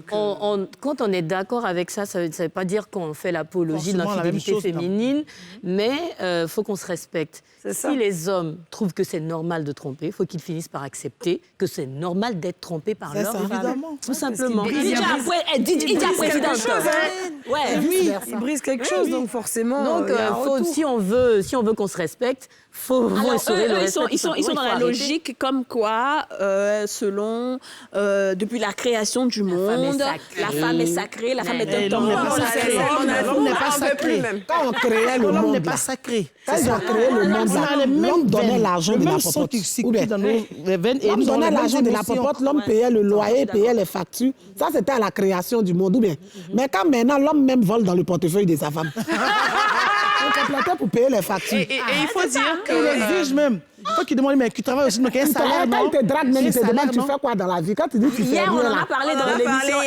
Quand on est d'accord avec ça, ça ne veut pas dire qu'on fait l'apologie de l'infidélité féminine, mais il faut qu'on se respecte. Si les hommes trouvent que c'est normal de tromper, il faut qu'ils finissent par accepter que c'est normal d'être trompé par leur femme. Tout simplement. Il dit après quelque chose. Oui, il brise quelque chose, donc forcément. Donc, si on veut qu'on se respecte, il faut instaurer le respect. Ils sont dans la logique comme quoi, selon, depuis la création du monde, la femme est sacrée, la femme est un temps. L'homme n'est pas sacré. Quand on créait le monde, l'homme n'est pas sacré. Quand ils ont créé le monde, l'homme donnait l'argent de la popote. L'homme donnait l'argent de la popote, l'homme payait le loyer, payait les factures. Ça, c'était à la création du monde. Mais quand maintenant, l'homme même vole dans le portefeuille de sa femme. On complétait pour payer les factures. Et il faut dire que... Il exige même. Il faut qu'il demande, mais tu travailles aussi, donc un salaire, non? Quand il te drague, même, il te demande, tu fais quoi dans la vie? Quand tu dis, tu fais rien, là. Hier, on en a parlé dans l'émission.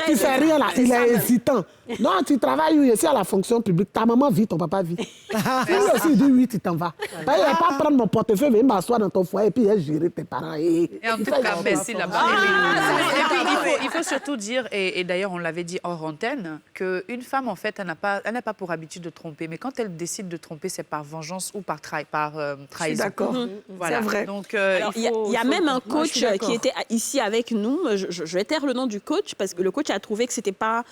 Tu fais rien, là. Il est hésitant. Non, tu travailles ici à la fonction publique. Ta maman vit, ton papa vit. Lui aussi, il dit oui, tu t'en vas. Il ne va pas prendre mon portefeuille, venir m'asseoir dans ton foyer et puis gérer tes parents. Et en tout cas, merci là-bas. Il faut surtout dire, et d'ailleurs, on l'avait dit hors antenne, qu'une femme, en fait, elle n'a pas pour habitude de tromper. Mais quand elle décide de tromper, c'est par vengeance ou par trahison. Je suis d'accord. Voilà. C'est vrai. Donc, il y a même un coach qui était ici avec nous. Je vais taire le nom du coach parce que le coach a trouvé que c'était pas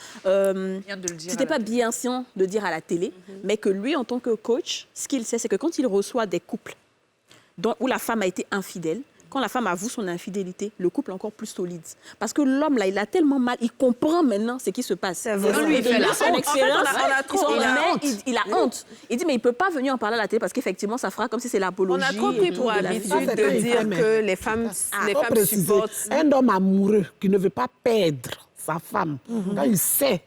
bien de dire à la télé, mais que lui, en tant que coach, ce qu'il sait, c'est que quand il reçoit des couples où la femme a été infidèle, quand la femme avoue son infidélité, le couple est encore plus solide. Parce que l'homme, là, il a tellement mal, il comprend maintenant ce qui se passe. C'est vrai. Lui, il fait son expérience, il a honte. Il dit, mais il ne peut pas venir en parler à la télé parce qu'effectivement, ça fera comme si c'est l'apologie. On a trop pris pour habitude de dire que les femmes supportent. Un homme amoureux qui ne veut pas perdre sa femme, quand il sait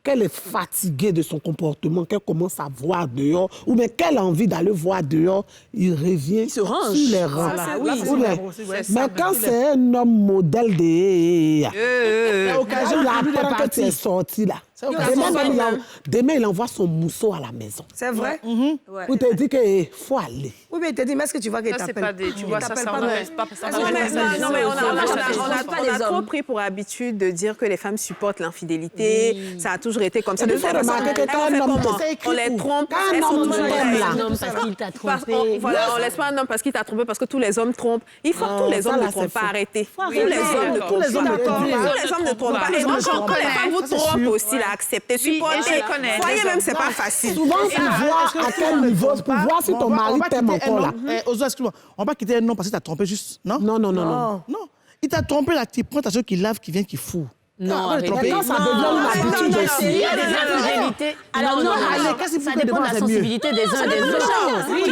qu'elle est fatiguée de son comportement, qu'elle commence à voir dehors, ou bien qu'elle a envie d'aller voir dehors, il revient il se range sur les rangs. Mais quand c'est un homme modèle il apprend que tu es sorti là. Demain, il envoie son mousseau à la maison. C'est vrai? Pour te dire qu'il faut aller. Oui, mais il te dit, mais est-ce que tu vois qu'il t'appelle? Tu vois, ça Non, mais on a trop pris pour habitude de dire que les femmes supportent l'infidélité. Ça a toujours été comme ça. Il faut remarquer que quand un homme on les trompe. Quand un homme parce qu'il t'a trompé. Voilà, on laisse pas un homme parce qu'il t'a trompé, parce que tous les hommes trompent. Il faut que tous les hommes ne trompent pas. Arrêtez. Tous les hommes ne trompent pas. Et donc, quand les femmes vous trompent aussi, accepter, supporter. Voyez même, c'est pas facile. Souvent, pour voir à quel niveau, pour voir si ton mari t'aime encore là. Ozo, excuse-moi, on va quitter un homme parce qu'il t'a trompé juste, non? Non. Il t'a trompé là, tu prends ta chose qui lave, qui vient, qui fout. Non, maintenant, ça devient une habitude aussi. Il y a des infidélités. Alors non, ça dépend de la sensibilité des uns et des autres. Oui,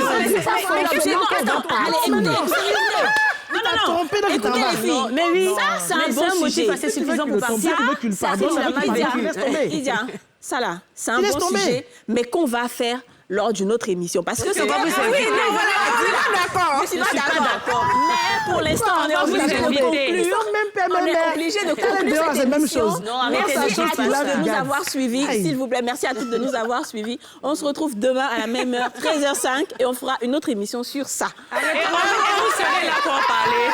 Écoutez les filles, mais oui, ça c'est un bon motif assez suffisant pour partir. Ça là, c'est un bon sujet, mais qu'on va faire lors d'une autre émission. Parce que c'est pas vous d'accord. Je suis pas d'accord. Mais pour l'instant, on est obligé de conclure. On est obligé de conclure cette émission. Merci à tous de nous avoir suivis. S'il vous plaît, merci à toutes de nous avoir suivis. On se retrouve demain à la même heure, 13h05, et on fera une autre émission sur ça. Et vous serez là pour en parler.